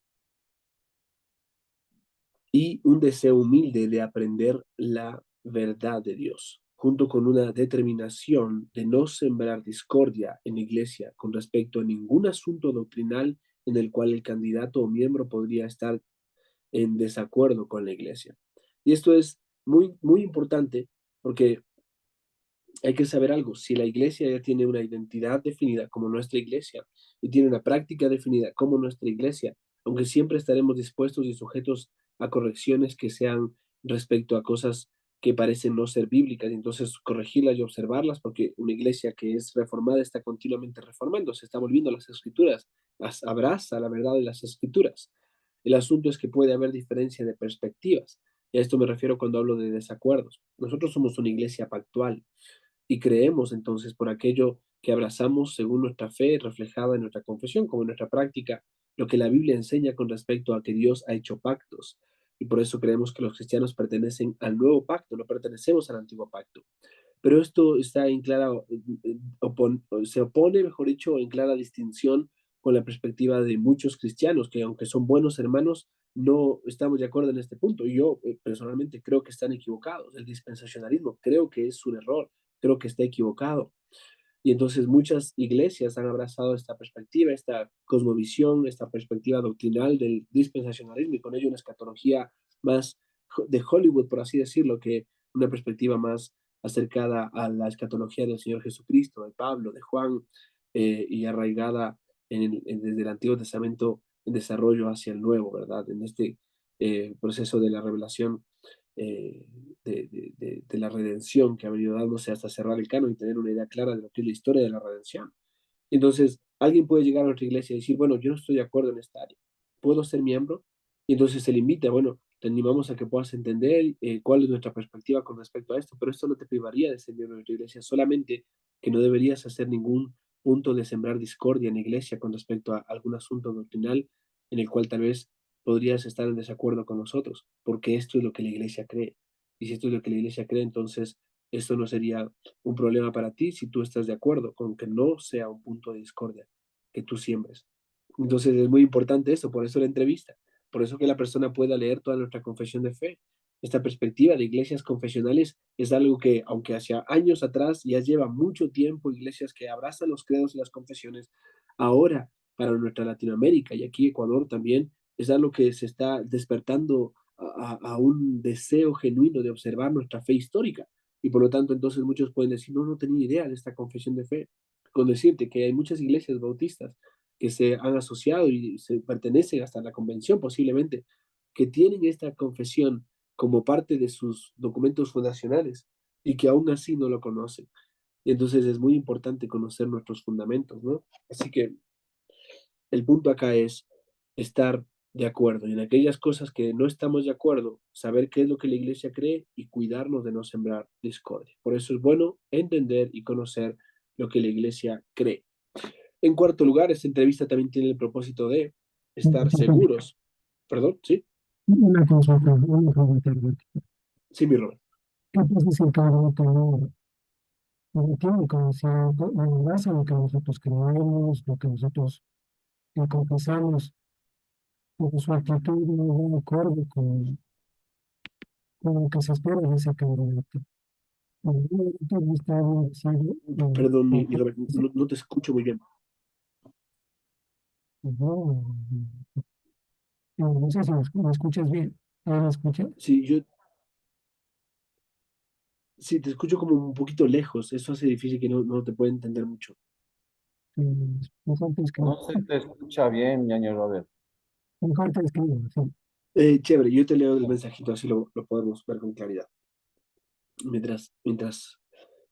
y un deseo humilde de aprender la verdad de Dios, junto con una determinación de no sembrar discordia en la iglesia con respecto a ningún asunto doctrinal en el cual el candidato o miembro podría estar en desacuerdo con la iglesia. Y esto es muy, muy importante porque hay que saber algo, si la iglesia ya tiene una identidad definida como nuestra iglesia y tiene una práctica definida como nuestra iglesia, aunque siempre estaremos dispuestos y sujetos a correcciones que sean respecto a cosas que parecen no ser bíblicas, y entonces corregirlas y observarlas, porque una iglesia que es reformada está continuamente reformando, se está volviendo a las escrituras, abraza la verdad de las escrituras. El asunto es que puede haber diferencia de perspectivas, y a esto me refiero cuando hablo de desacuerdos. Nosotros somos una iglesia pactual, y creemos entonces por aquello que abrazamos según nuestra fe reflejada en nuestra confesión, como en nuestra práctica, lo que la Biblia enseña con respecto a que Dios ha hecho pactos. Y por eso creemos que los cristianos pertenecen al nuevo pacto, no pertenecemos al antiguo pacto. Pero esto está en clara, se opone, mejor dicho, en clara distinción con la perspectiva de muchos cristianos, que aunque son buenos hermanos, no estamos de acuerdo en este punto. Y yo personalmente creo que están equivocados. El dispensacionalismo creo que es un error, creo que está equivocado. Y entonces muchas iglesias han abrazado esta perspectiva, esta cosmovisión, esta perspectiva doctrinal del dispensacionalismo, y con ello una escatología más de Hollywood, por así decirlo, que una perspectiva más acercada a la escatología del Señor Jesucristo, de Pablo, de Juan, y arraigada desde el Antiguo Testamento en desarrollo hacia el Nuevo, ¿verdad? En este proceso de la revelación, eh, de la redención que ha venido dándose hasta cerrar el canon y tener una idea clara de lo que es la historia de la redención. Entonces, alguien puede llegar a nuestra iglesia y decir, bueno, yo no estoy de acuerdo en esta área, ¿puedo ser miembro? Y entonces se le invita, bueno, te animamos a que puedas entender cuál es nuestra perspectiva con respecto a esto, pero esto no te privaría de ser miembro de nuestra iglesia, solamente que no deberías hacer ningún punto de sembrar discordia en la iglesia con respecto a algún asunto doctrinal en el cual tal vez podrías estar en desacuerdo con nosotros, porque esto es lo que la iglesia cree. Y si esto es lo que la iglesia cree, entonces esto no sería un problema para ti si tú estás de acuerdo con que no sea un punto de discordia que tú siembres. Entonces es muy importante eso, por eso la entrevista, por eso que la persona pueda leer toda nuestra confesión de fe. Esta perspectiva de iglesias confesionales es algo que, aunque hacia años atrás ya lleva mucho tiempo, iglesias que abrazan los credos y las confesiones, ahora para nuestra Latinoamérica y aquí Ecuador también, es algo que se está despertando a un deseo genuino de observar nuestra fe histórica. Y por lo tanto, entonces muchos pueden decir, no, no tenía idea de esta confesión de fe. Con decirte que hay muchas iglesias bautistas que se han asociado y se pertenecen hasta la convención posiblemente, que tienen esta confesión como parte de sus documentos fundacionales y que aún así no lo conocen. Y entonces es muy importante conocer nuestros fundamentos, ¿no? Así que el punto acá es estar de acuerdo y en aquellas cosas que no estamos de acuerdo, saber qué es lo que la iglesia cree y cuidarnos de no sembrar discordia. Por eso es bueno entender y conocer lo que la iglesia cree. En cuarto lugar, esta entrevista también tiene el propósito de estar seguros. Perdón, ¿sí? Una consulta, una pregunta, Alberto. Sí, mi Robert. ¿Qué pasa si el candidato no tiene conocimiento en base a lo que nosotros creemos, lo que nosotros confesamos, porque su actitud no va de acuerdo con lo que se espera de ese candidato? El candidato está bien decir, Perdón, mi porque, Robert, no, no te escucho muy bien. no, no sé si me escuchas bien. ¿Ahora me escuchas? Sí, yo sí te escucho como un poquito lejos. Eso hace difícil que no te pueda entender mucho. Mejor te escribo, No se te escucha bien, ñaño Robert. mejor te escribo, sí. Chévere, yo te leo el mensajito, así lo podemos ver con claridad. Mientras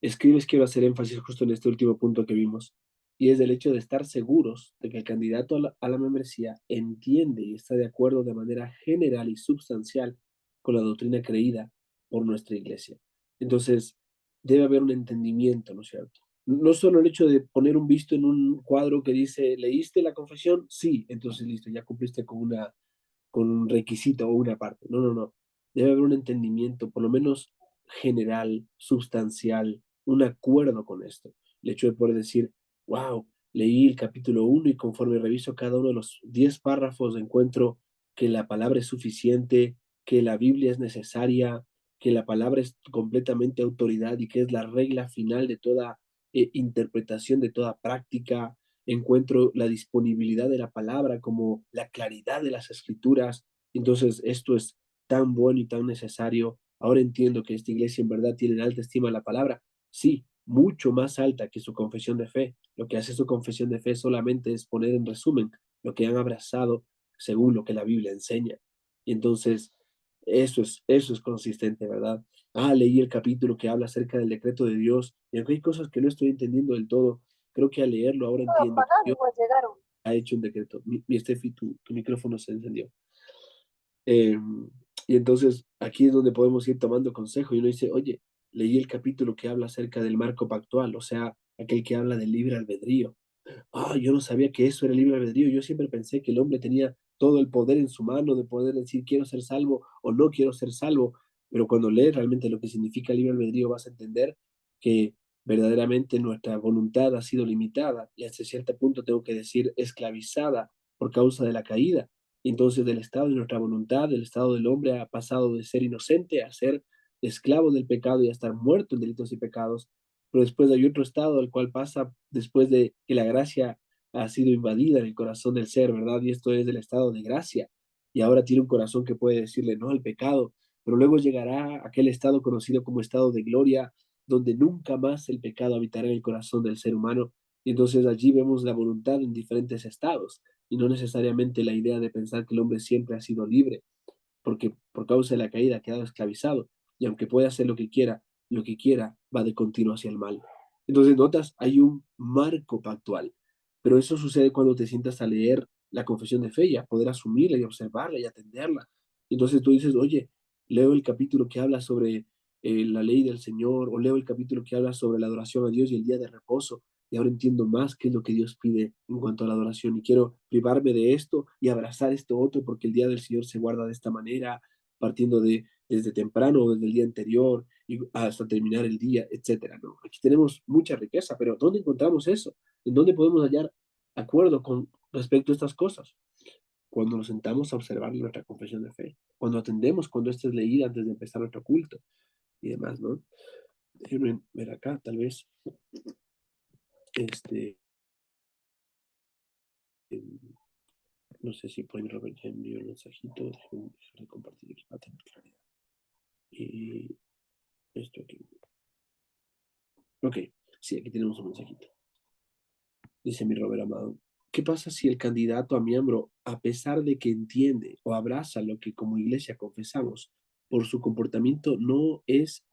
escribes, quiero hacer énfasis justo en este último punto que vimos, y es el hecho de estar seguros de que el candidato a la membresía entiende y está de acuerdo de manera general y substancial con la doctrina creída por nuestra iglesia. Entonces, debe haber un entendimiento, ¿no es cierto? No solo el hecho de poner un visto en un cuadro que dice, ¿leíste la confesión? Sí, entonces listo, ya cumpliste con un requisito o una parte. No, no, no. Debe haber un entendimiento, por lo menos general, sustancial, un acuerdo con esto. El hecho de poder decir, wow, leí el capítulo 1 y conforme reviso cada uno de los 10 párrafos encuentro que la palabra es suficiente, que la Biblia es necesaria, que la palabra es completamente autoridad y que es la regla final de toda interpretación, de toda práctica, encuentro la disponibilidad de la palabra como la claridad de las escrituras. Entonces, esto es tan bueno y tan necesario. Ahora entiendo que esta iglesia en verdad tiene en alta estima la palabra. Sí, mucho más alta que su confesión de fe. Lo que hace su confesión de fe solamente es poner en resumen lo que han abrazado según lo que la Biblia enseña. Y entonces, eso es consistente, ¿verdad? Leí el capítulo que habla acerca del decreto de Dios, y aunque hay cosas que no estoy entendiendo del todo, creo que al leerlo ahora entiendo que Dios ha hecho un decreto. Mi Estefi, tu micrófono se encendió. Eh, y entonces aquí es donde podemos ir tomando consejo y uno dice, oye, leí el capítulo que habla acerca del marco pactual, o sea, aquel que habla del libre albedrío. Yo no sabía que eso era libre albedrío. Yo siempre pensé que el hombre tenía todo el poder en su mano de poder decir quiero ser salvo o no quiero ser salvo. Pero cuando lees realmente lo que significa libre albedrío, vas a entender que verdaderamente nuestra voluntad ha sido limitada y hasta cierto punto tengo que decir esclavizada por causa de la caída. Y entonces del estado de nuestra voluntad, del estado del hombre ha pasado de ser inocente a ser esclavo del pecado y a estar muerto en delitos y pecados, pero después hay otro estado al cual pasa después de que la gracia ha sido invadida en el corazón del ser, ¿verdad? Y esto es del estado de gracia. Y ahora tiene un corazón que puede decirle no al pecado, pero luego llegará aquel estado conocido como estado de gloria, donde nunca más el pecado habitará en el corazón del ser humano. Y entonces allí vemos la voluntad en diferentes estados, y no necesariamente la idea de pensar que el hombre siempre ha sido libre, porque por causa de la caída ha quedado esclavizado, y aunque pueda hacer lo que quiera va de continuo hacia el mal. Entonces, notas, hay un marco pactual, pero eso sucede cuando te sientas a leer la confesión de fe y a poder asumirla y observarla y atenderla. Entonces tú dices, oye, leo el capítulo que habla sobre la ley del Señor, o leo el capítulo que habla sobre la adoración a Dios y el día de reposo, y ahora entiendo más qué es lo que Dios pide en cuanto a la adoración, y quiero privarme de esto y abrazar esto otro, porque el día del Señor se guarda de esta manera, partiendo de desde temprano o desde el día anterior y hasta terminar el día, etcétera, ¿no? Aquí tenemos mucha riqueza, pero ¿dónde encontramos eso? ¿En dónde podemos hallar acuerdo con respecto a estas cosas? Cuando nos sentamos a observar nuestra confesión de fe, cuando atendemos cuando esta es leída antes de empezar nuestro culto y demás, ¿no? Déjenme ver acá, tal vez, este, em, no sé si pueden Robert ya envió el mensajito, déjenme dejar de compartir aquí para tener claridad. Y esto aquí. Ok, sí, aquí tenemos un mensajito. Dice mi Robert amado, ¿qué pasa si el candidato a miembro, a pesar de que entiende o abraza lo que como iglesia confesamos, por su comportamiento no es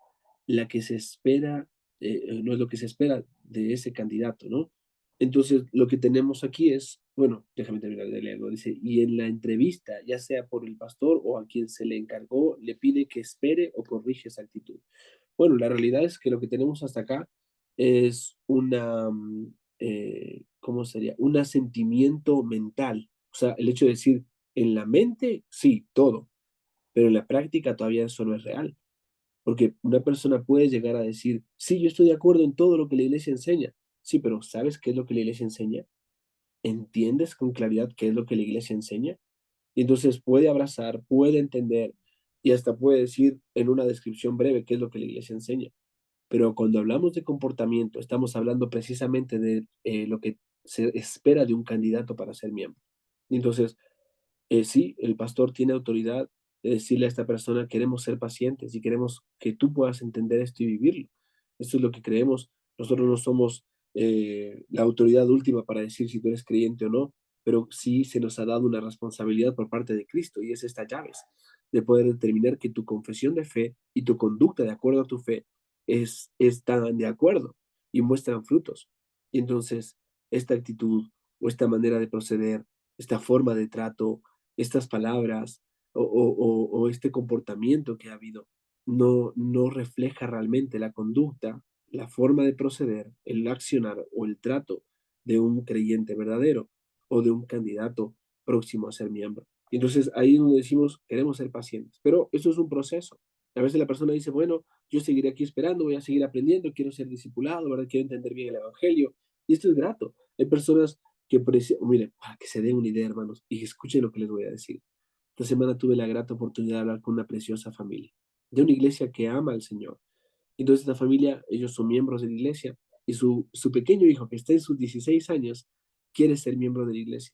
la que se espera, no es lo que se espera de ese candidato, ¿no? Entonces, lo que tenemos aquí es, bueno, déjame terminar de leerlo, dice, y en la entrevista, ya sea por el pastor o a quien se le encargó, le pide que espere o corrige esa actitud. Bueno, la realidad es que lo que tenemos hasta acá es una, ¿cómo sería? Un asentimiento mental. O sea, el hecho de decir, en la mente, sí, todo, pero en la práctica todavía eso no es real. Porque una persona puede llegar a decir, sí, yo estoy de acuerdo en todo lo que la iglesia enseña. Sí, pero ¿sabes qué es lo que la iglesia enseña? ¿Entiendes con claridad qué es lo que la iglesia enseña? Y entonces puede abrazar, puede entender y hasta puede decir en una descripción breve qué es lo que la iglesia enseña. Pero cuando hablamos de comportamiento, estamos hablando precisamente de lo que se espera de un candidato para ser miembro. Y entonces, sí, el pastor tiene autoridad de decirle a esta persona, queremos ser pacientes y queremos que tú puedas entender esto y vivirlo. Esto es lo que creemos. Nosotros no somos la autoridad última para decir si tú eres creyente o no, pero sí se nos ha dado una responsabilidad por parte de Cristo y es estas llaves de poder determinar que tu confesión de fe y tu conducta de acuerdo a tu fe están de acuerdo y muestran frutos. Y entonces, esta actitud o esta manera de proceder, esta forma de trato, estas palabras o este comportamiento que ha habido no refleja realmente la conducta, la forma de proceder, el accionar o el trato de un creyente verdadero o de un candidato próximo a ser miembro. Y entonces ahí es donde decimos, queremos ser pacientes, pero eso es un proceso. A veces la persona dice, bueno, yo seguiré aquí esperando, voy a seguir aprendiendo, quiero ser discipulado, ¿verdad? Quiero entender bien el Evangelio. Y esto es grato. Hay personas que, miren, para que se den una idea, hermanos, y escuchen lo que les voy a decir. Esta semana tuve la grata oportunidad de hablar con una preciosa familia, de una iglesia que ama al Señor. Entonces, esta familia, ellos son miembros de la iglesia, y su pequeño hijo, que está en sus 16 años, quiere ser miembro de la iglesia,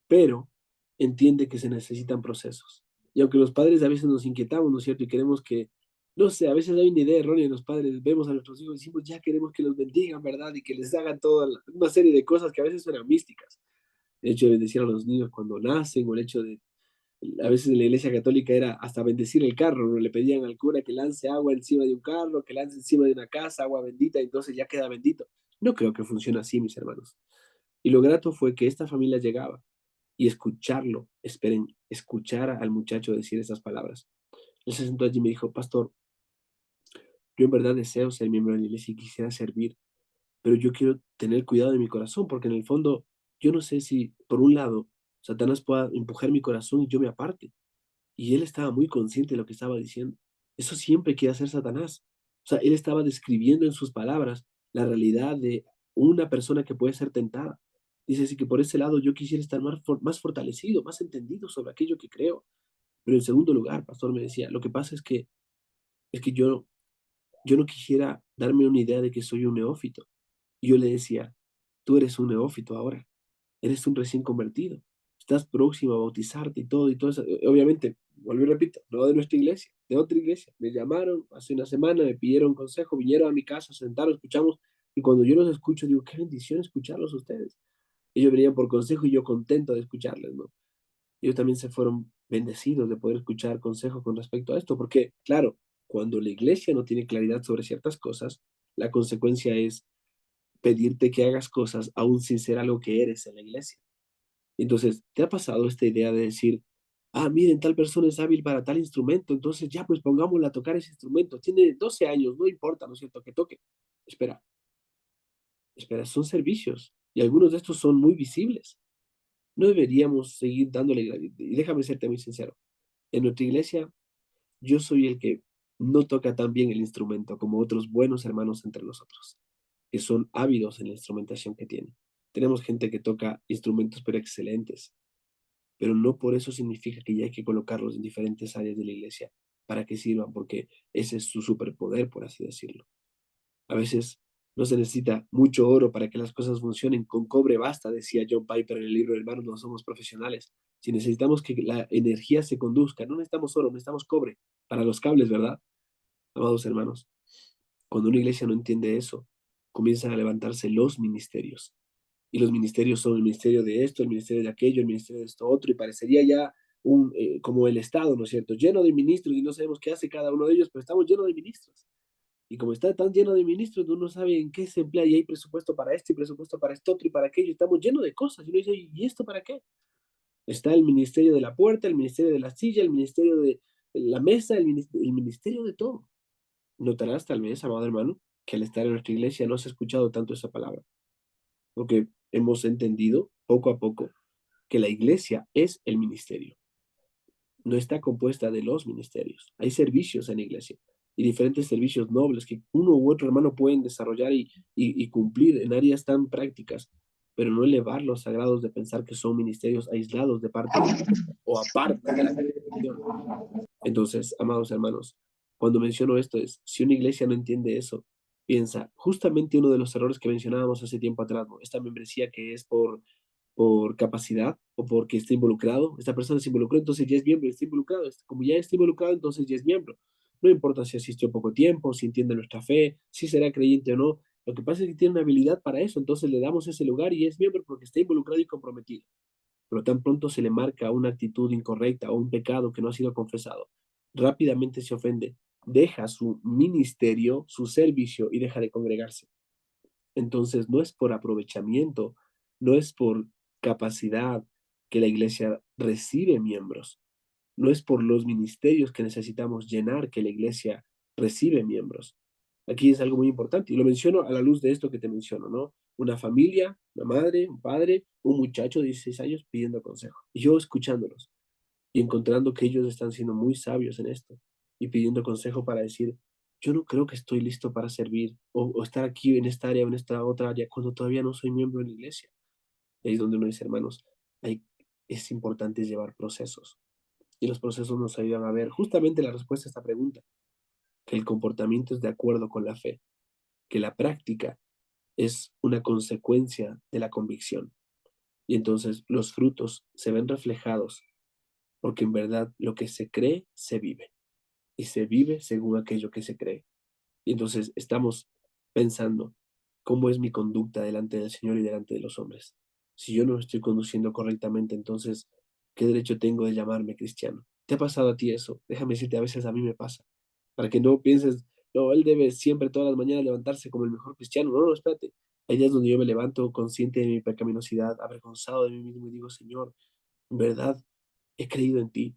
pero entiende que se necesitan procesos. Y aunque los padres a veces nos inquietamos, ¿no es cierto? Y queremos que, no sé, a veces hay una idea errónea de los padres, vemos a nuestros hijos y decimos, ya queremos que los bendigan, ¿verdad? Y que les hagan toda una serie de cosas que a veces suenan místicas. El hecho de bendecir a los niños cuando nacen, o el hecho de, a veces en la iglesia católica era hasta bendecir el carro, ¿no? Le pedían al cura que lance agua encima de un carro, que lance encima de una casa, agua bendita, y entonces ya queda bendito. No creo que funcione así, mis hermanos. Y lo grato fue que esta familia llegaba y escucharlo, esperen, escuchar al muchacho decir esas palabras. Él se sentó allí y me dijo, pastor, yo en verdad deseo ser miembro de la iglesia y quisiera servir, pero yo quiero tener cuidado de mi corazón, porque en el fondo yo no sé si, por un lado, Satanás pueda empujar mi corazón y yo me aparte. Y él estaba muy consciente de lo que estaba diciendo. Eso siempre quiere hacer Satanás. O sea, él estaba describiendo en sus palabras la realidad de una persona que puede ser tentada. Dice así que por ese lado yo quisiera estar más fortalecido, más entendido sobre aquello que creo. Pero en segundo lugar, pastor me decía, lo que pasa es que yo no quisiera darme una idea de que soy un neófito. Y yo le decía, tú eres un neófito ahora, eres un recién convertido, estás próximo a bautizarte y todo eso. Obviamente, vuelvo y repito, no de nuestra iglesia, de otra iglesia. Me llamaron hace una semana, me pidieron consejo, vinieron a mi casa, sentaron, escuchamos, y cuando yo los escucho, digo, qué bendición escucharlos a ustedes. Ellos venían por consejo y yo contento de escucharles, ¿no? Ellos también se fueron bendecidos de poder escuchar consejos con respecto a esto, porque, claro, cuando la iglesia no tiene claridad sobre ciertas cosas, la consecuencia es pedirte que hagas cosas aún sin ser algo que eres en la iglesia. Entonces, ¿te ha pasado esta idea de decir, ah, miren, tal persona es hábil para tal instrumento, entonces ya pues pongámosla a tocar ese instrumento, tiene 12 años, no importa, ¿no es cierto? Que toque. Espera, espera, son servicios y algunos de estos son muy visibles. No deberíamos seguir dándole, y déjame serte muy sincero, en nuestra iglesia yo soy el que no toca tan bien el instrumento como otros buenos hermanos entre nosotros, que son ávidos en la instrumentación que tienen. Tenemos gente que toca instrumentos pero excelentes, pero no por eso significa que ya hay que colocarlos en diferentes áreas de la iglesia para que sirvan, porque ese es su superpoder, por así decirlo. A veces no se necesita mucho oro para que las cosas funcionen. Con cobre basta, decía John Piper en el libro Hermanos, no somos profesionales. Si necesitamos que la energía se conduzca, no necesitamos oro, necesitamos cobre para los cables, ¿verdad? Amados hermanos, cuando una iglesia no entiende eso, comienzan a levantarse los ministerios. Y los ministerios son el ministerio de esto, el ministerio de aquello, el ministerio de esto otro, y parecería ya como el Estado, ¿no es cierto? Lleno de ministros y no sabemos qué hace cada uno de ellos, pero estamos llenos de ministros. Y como está tan lleno de ministros, uno no sabe en qué se emplea y hay presupuesto para esto y presupuesto para esto otro y para aquello. Estamos llenos de cosas. Y uno dice, ¿y esto para qué? Está el ministerio de la puerta, el ministerio de la silla, el ministerio de la mesa, el ministerio de todo. Notarás tal vez, amado hermano, que al estar en nuestra iglesia no se ha escuchado tanto esa palabra, porque hemos entendido poco a poco que la iglesia es el ministerio. No está compuesta de los ministerios. Hay servicios en la iglesia y diferentes servicios nobles que uno u otro hermano pueden desarrollar y cumplir en áreas tan prácticas, pero no elevar los sagrados de pensar que son ministerios aislados de parte o aparte de la congregación. Entonces, amados hermanos, cuando menciono esto es, si una iglesia no entiende eso, piensa, justamente uno de los errores que mencionábamos hace tiempo atrás, ¿no? Esta membresía que es por capacidad o porque está involucrado. Esta persona se involucró, entonces ya es miembro, está involucrado. Como ya está involucrado, entonces ya es miembro. No importa si asistió poco tiempo, si entiende nuestra fe, si será creyente o no. Lo que pasa es que tiene una habilidad para eso, entonces le damos ese lugar y es miembro porque está involucrado y comprometido. Pero tan pronto se le marca una actitud incorrecta o un pecado que no ha sido confesado, rápidamente se ofende, deja su ministerio, su servicio y deja de congregarse. Entonces no es por aprovechamiento, no es por capacidad que la iglesia recibe miembros, no es por los ministerios que necesitamos llenar que la iglesia recibe miembros. Aquí es algo muy importante y lo menciono a la luz de esto que te menciono, ¿no? Una familia, una madre, un padre, un muchacho de 16 años pidiendo consejo y yo escuchándolos y encontrando que ellos están siendo muy sabios en esto y pidiendo consejo para decir, yo no creo que estoy listo para servir o estar aquí en esta área o en esta otra área cuando todavía no soy miembro de la iglesia. Ahí es donde uno dice, hermanos, hay, es importante llevar procesos y los procesos nos ayudan a ver justamente la respuesta a esta pregunta, que el comportamiento es de acuerdo con la fe, que la práctica es una consecuencia de la convicción y entonces los frutos se ven reflejados porque en verdad lo que se cree se vive y se vive según aquello que se cree. Y entonces estamos pensando, ¿cómo es mi conducta delante del Señor y delante de los hombres? Si yo no me estoy conduciendo correctamente, entonces, ¿qué derecho tengo de llamarme cristiano? ¿Te ha pasado a ti eso? Déjame decirte, a veces a mí me pasa. Para que no pienses, no, él debe siempre todas las mañanas levantarse como el mejor cristiano. No, no, espérate. Hay días donde yo me levanto consciente de mi pecaminosidad, avergonzado de mí mismo y digo, Señor, en verdad, he creído en ti.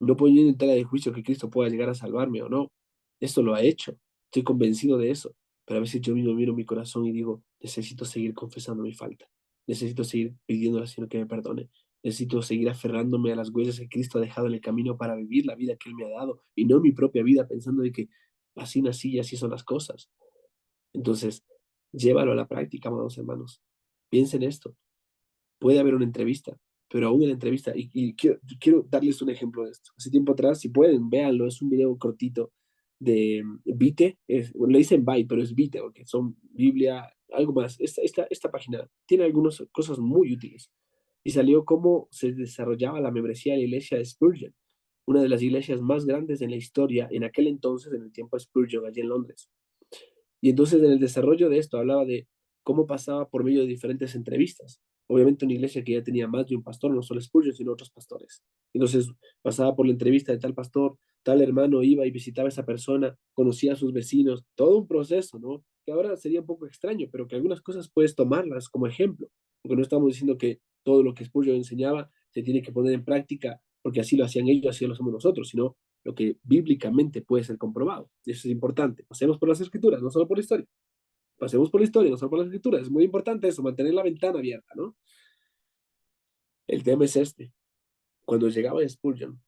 No puedo yo entrar en juicio que Cristo pueda llegar a salvarme o no. Esto lo ha hecho. Estoy convencido de eso. Pero a veces yo mismo miro mi corazón y digo, necesito seguir confesando mi falta. Necesito seguir pidiéndole al Señor que me perdone. Necesito seguir aferrándome a las huellas que Cristo ha dejado en el camino para vivir la vida que Él me ha dado y no mi propia vida pensando de que así nací y así son las cosas. Entonces, llévalo a la práctica, amados hermanos. Piensen en esto. Puede haber una entrevista, pero aún en la entrevista, y quiero darles un ejemplo de esto. Hace tiempo atrás, si pueden, véanlo, es un video cortito de Vite, bueno, le dicen Byte, pero es Vite, porque son Biblia, algo más. Esta página tiene algunas cosas muy útiles. Y salió cómo se desarrollaba la membresía de la iglesia de Spurgeon, una de las iglesias más grandes en la historia en aquel entonces, en el tiempo de Spurgeon, allí en Londres. Y entonces en el desarrollo de esto hablaba de cómo pasaba por medio de diferentes entrevistas. Obviamente una iglesia que ya tenía más de un pastor, no solo Spurgeon, sino otros pastores. Entonces pasaba por la entrevista de tal pastor, tal hermano iba y visitaba a esa persona, conocía a sus vecinos, todo un proceso, ¿no? Que ahora sería un poco extraño, pero que algunas cosas puedes tomarlas como ejemplo, porque no estamos diciendo que todo lo que Spurgeon enseñaba se tiene que poner en práctica porque así lo hacían ellos, así lo hacemos nosotros, sino lo que bíblicamente puede ser comprobado. Y eso es importante. Pasemos por las escrituras, no solo por la historia. Pasemos por la historia, no solo por las escrituras. Es muy importante eso, mantener la ventana abierta, ¿no? El tema es este. Cuando llegaba Spurgeon,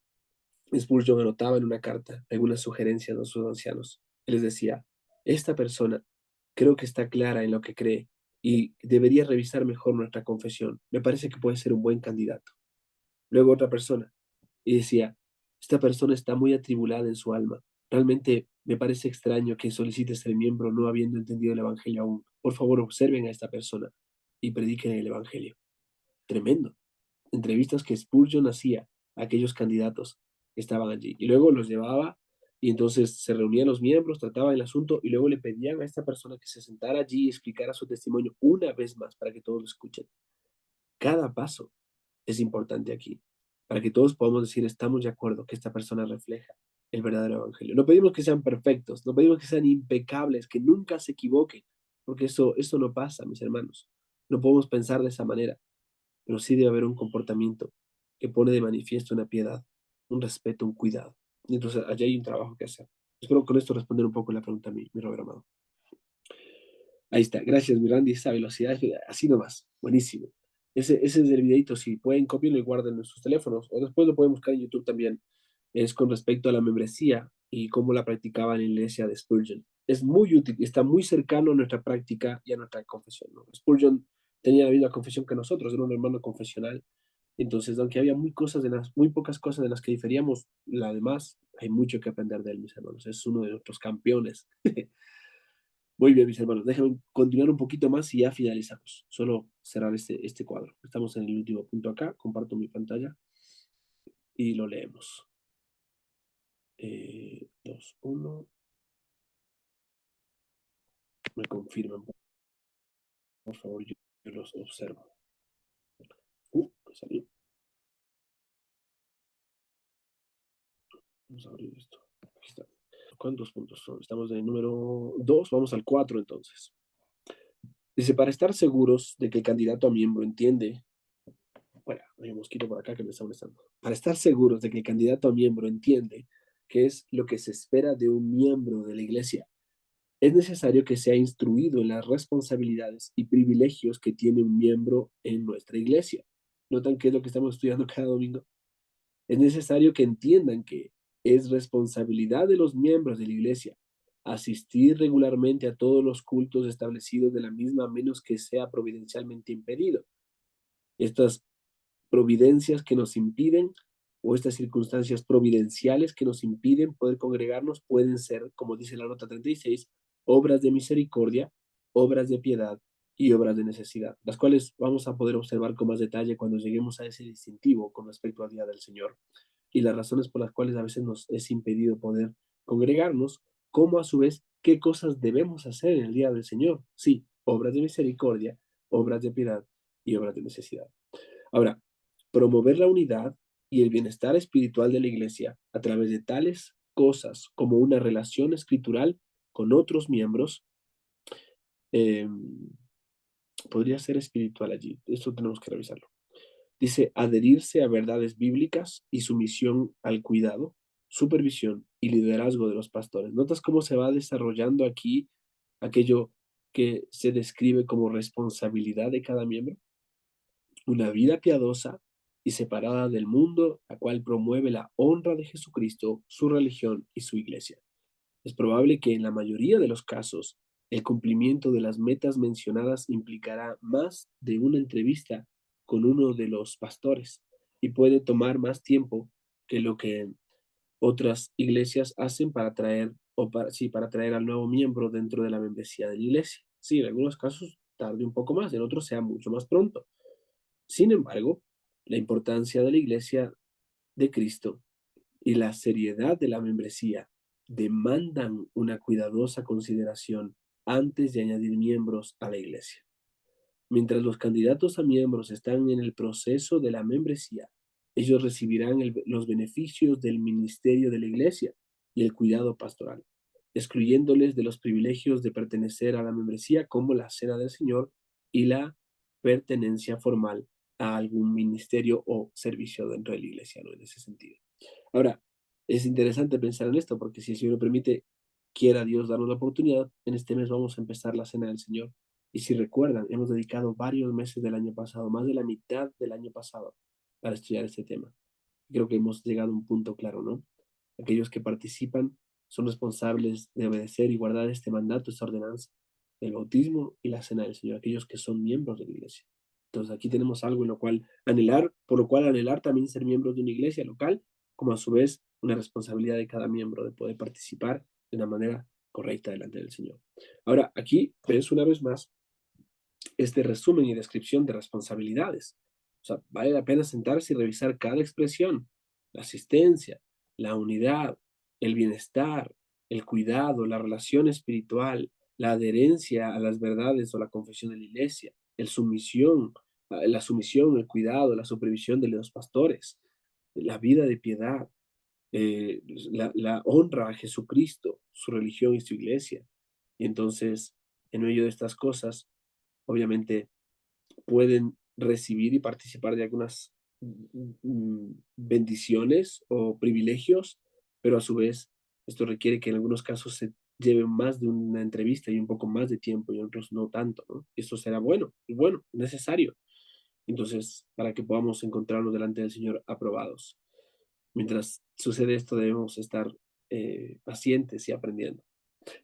Spurgeon anotaba en una carta algunas sugerencias a sus ancianos. Él les decía, esta persona creo que está clara en lo que cree y debería revisar mejor nuestra confesión. Me parece que puede ser un buen candidato. Luego otra persona y decía, esta persona está muy atribulada en su alma. Realmente me parece extraño que solicite ser miembro no habiendo entendido el Evangelio aún. Por favor, observen a esta persona y prediquen el Evangelio. Tremendo. Entrevistas que Spurgeon hacía a aquellos candidatos que estaban allí. Y luego los llevaba y entonces se reunían los miembros, trataban el asunto y luego le pedían a esta persona que se sentara allí y explicara su testimonio una vez más para que todos lo escuchen. Cada paso es importante aquí, para que todos podamos decir, estamos de acuerdo que esta persona refleja el verdadero evangelio. No pedimos que sean perfectos, no pedimos que sean impecables, que nunca se equivoquen, porque eso no pasa, mis hermanos. No podemos pensar de esa manera, pero sí debe haber un comportamiento que pone de manifiesto una piedad, un respeto, un cuidado. Y entonces allí hay un trabajo que hacer. Espero con esto responder un poco la pregunta a mi Robert amado. Ahí está, gracias, mi Randy, esa velocidad, así nomás, buenísimo. Ese es el videito, si pueden, copienlo y guarden en sus teléfonos, o después lo pueden buscar en YouTube también. Es con respecto a la membresía y cómo la practicaban en la iglesia de Spurgeon. Es muy útil, está muy cercano a nuestra práctica y a nuestra confesión, ¿no? Spurgeon tenía la misma confesión que nosotros, era un hermano confesional. Entonces, aunque había muy pocas cosas de las que diferíamos, la demás, hay mucho que aprender de él, mis hermanos. Es uno de nuestros campeones. Muy bien, mis hermanos, déjenme continuar un poquito más y ya finalizamos. Solo cerrar este cuadro. Estamos en el último punto acá. Comparto mi pantalla y lo leemos. 2, 1. Me confirman, por favor, yo los observo. Me salió. Vamos a abrir esto. Aquí está. ¿Cuántos puntos son? Estamos en el número 2, vamos al 4 entonces. Dice, para estar seguros de que el candidato a miembro entiende. Bueno, hay un mosquito por acá que me está molestando. Para estar seguros de que el candidato a miembro entiende qué es lo que se espera de un miembro de la iglesia, es necesario que sea instruido en las responsabilidades y privilegios que tiene un miembro en nuestra iglesia. ¿Notan qué es lo que estamos estudiando cada domingo? Es necesario que entiendan que es responsabilidad de los miembros de la iglesia asistir regularmente a todos los cultos establecidos de la misma, a menos que sea providencialmente impedido. Estas providencias que nos impiden o estas circunstancias providenciales que nos impiden poder congregarnos pueden ser, como dice la nota 36, obras de misericordia, obras de piedad y obras de necesidad, las cuales vamos a poder observar con más detalle cuando lleguemos a ese distintivo con respecto al Día del Señor y las razones por las cuales a veces nos es impedido poder congregarnos, como a su vez qué cosas debemos hacer en el Día del Señor. Sí, obras de misericordia, obras de piedad y obras de necesidad. Ahora, promover la unidad y el bienestar espiritual de la iglesia a través de tales cosas como una relación escritural con otros miembros, eh, podría ser espiritual allí. Esto tenemos que revisarlo. Dice, adherirse a verdades bíblicas y sumisión al cuidado, supervisión y liderazgo de los pastores. ¿Notas cómo se va desarrollando aquí aquello que se describe como responsabilidad de cada miembro? Una vida piadosa y separada del mundo, la cual promueve la honra de Jesucristo, su religión y su iglesia. Es probable que en la mayoría de los casos, el cumplimiento de las metas mencionadas implicará más de una entrevista con uno de los pastores y puede tomar más tiempo que lo que otras iglesias hacen para traer para traer al nuevo miembro dentro de la membresía de la iglesia. Sí, en algunos casos tarde un poco más, en otros sea mucho más pronto. Sin embargo, la importancia de la iglesia de Cristo y la seriedad de la membresía demandan una cuidadosa consideración antes de añadir miembros a la iglesia. Mientras los candidatos a miembros están en el proceso de la membresía, ellos recibirán los beneficios del ministerio de la iglesia y el cuidado pastoral, excluyéndoles de los privilegios de pertenecer a la membresía como la cena del Señor y la pertenencia formal a algún ministerio o servicio dentro de la iglesia, ¿no? En ese sentido. Ahora, es interesante pensar en esto, porque si el Señor lo permite, quiera Dios darnos la oportunidad, en este mes vamos a empezar la cena del Señor. Y si recuerdan, hemos dedicado varios meses del año pasado, más de la mitad del año pasado, para estudiar este tema. Creo que hemos llegado a un punto claro, ¿no? Aquellos que participan son responsables de obedecer y guardar este mandato, esta ordenanza, el bautismo y la cena del Señor, aquellos que son miembros de la iglesia. Entonces aquí tenemos algo en lo cual anhelar, por lo cual anhelar también ser miembros de una iglesia local, como a su vez una responsabilidad de cada miembro de poder participar de una manera correcta delante del Señor. Ahora, aquí ves una vez más este resumen y descripción de responsabilidades. O sea, vale la pena sentarse y revisar cada expresión, la asistencia, la unidad, el bienestar, el cuidado, la relación espiritual, la adherencia a las verdades o la confesión de la iglesia, la sumisión, el cuidado, la supervisión de los pastores, la vida de piedad, la honra a Jesucristo, su religión y su iglesia. Y entonces, en medio de estas cosas, obviamente pueden recibir y participar de algunas bendiciones o privilegios, pero a su vez esto requiere que en algunos casos se lleve más de una entrevista y un poco más de tiempo y en otros no tanto, ¿no? Esto será bueno, necesario. Entonces, para que podamos encontrarnos delante del Señor aprobados. Mientras sucede esto, debemos estar pacientes y aprendiendo.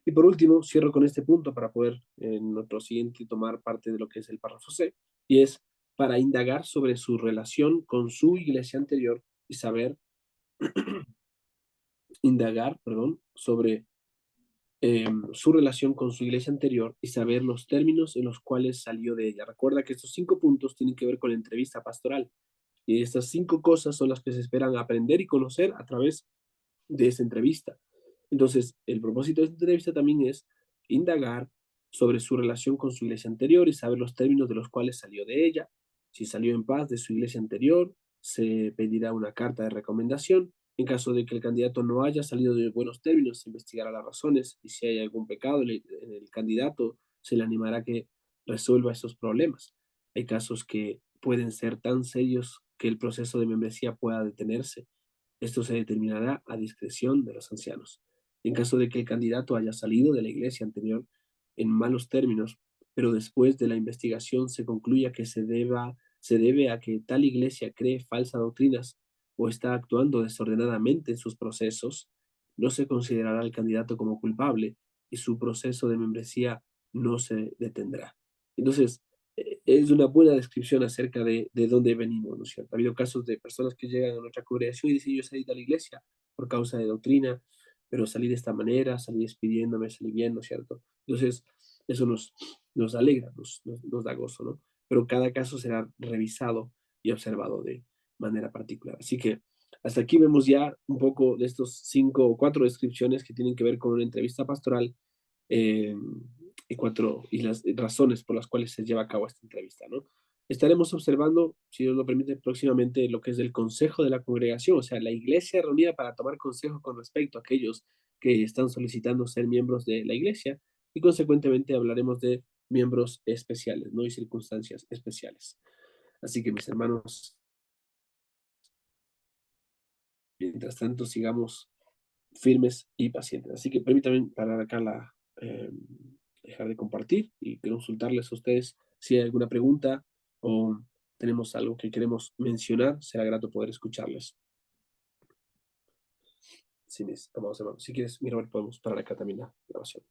Y por último, cierro con este punto para poder en otro siguiente tomar parte de lo que es el párrafo C, y es para indagar sobre su relación con su iglesia anterior y saber, sobre su relación con su iglesia anterior y saber los términos en los cuales salió de ella. Recuerda que estos 5 puntos tienen que ver con la entrevista pastoral, y estas 5 cosas son las que se esperan aprender y conocer a través de esa entrevista. Entonces, el propósito de esta entrevista también es indagar sobre su relación con su iglesia anterior y saber los términos de los cuales salió de ella. Si salió en paz de su iglesia anterior, se pedirá una carta de recomendación. En caso de que el candidato no haya salido de buenos términos, se investigará las razones y si hay algún pecado en el candidato, se le animará a que resuelva esos problemas. Hay casos que pueden ser tan serios que el proceso de membresía pueda detenerse. Esto se determinará a discreción de los ancianos. En caso de que el candidato haya salido de la iglesia anterior en malos términos, pero después de la investigación se concluya que se debe a que tal iglesia cree falsas doctrinas o está actuando desordenadamente en sus procesos, no se considerará al candidato como culpable y su proceso de membresía no se detendrá. Entonces, es una buena descripción acerca de dónde venimos, ¿no es cierto? Ha habido casos de personas que llegan a nuestra congregación y dicen, yo salí de la iglesia por causa de doctrina, pero salí de esta manera, salí despidiéndome, salí bien, ¿no es cierto? Entonces, eso nos alegra, nos da gozo, ¿no? Pero cada caso será revisado y observado de manera particular. Así que hasta aquí vemos ya un poco de estos 5 o 4 descripciones que tienen que ver con una entrevista pastoral, eh, y las razones por las cuales se lleva a cabo esta entrevista, ¿no? Estaremos observando, si Dios lo permite, próximamente lo que es el consejo de la congregación, o sea, la iglesia reunida para tomar consejo con respecto a aquellos que están solicitando ser miembros de la iglesia, y consecuentemente hablaremos de miembros especiales, ¿no? Y circunstancias especiales. Así que mis hermanos, mientras tanto sigamos firmes y pacientes. Así que permítanme parar acá dejar de compartir y consultarles a ustedes si hay alguna pregunta o tenemos algo que queremos mencionar. Será grato poder escucharles. Sí, mis amados hermanos. Si quieres, mira, podemos parar acá también la grabación.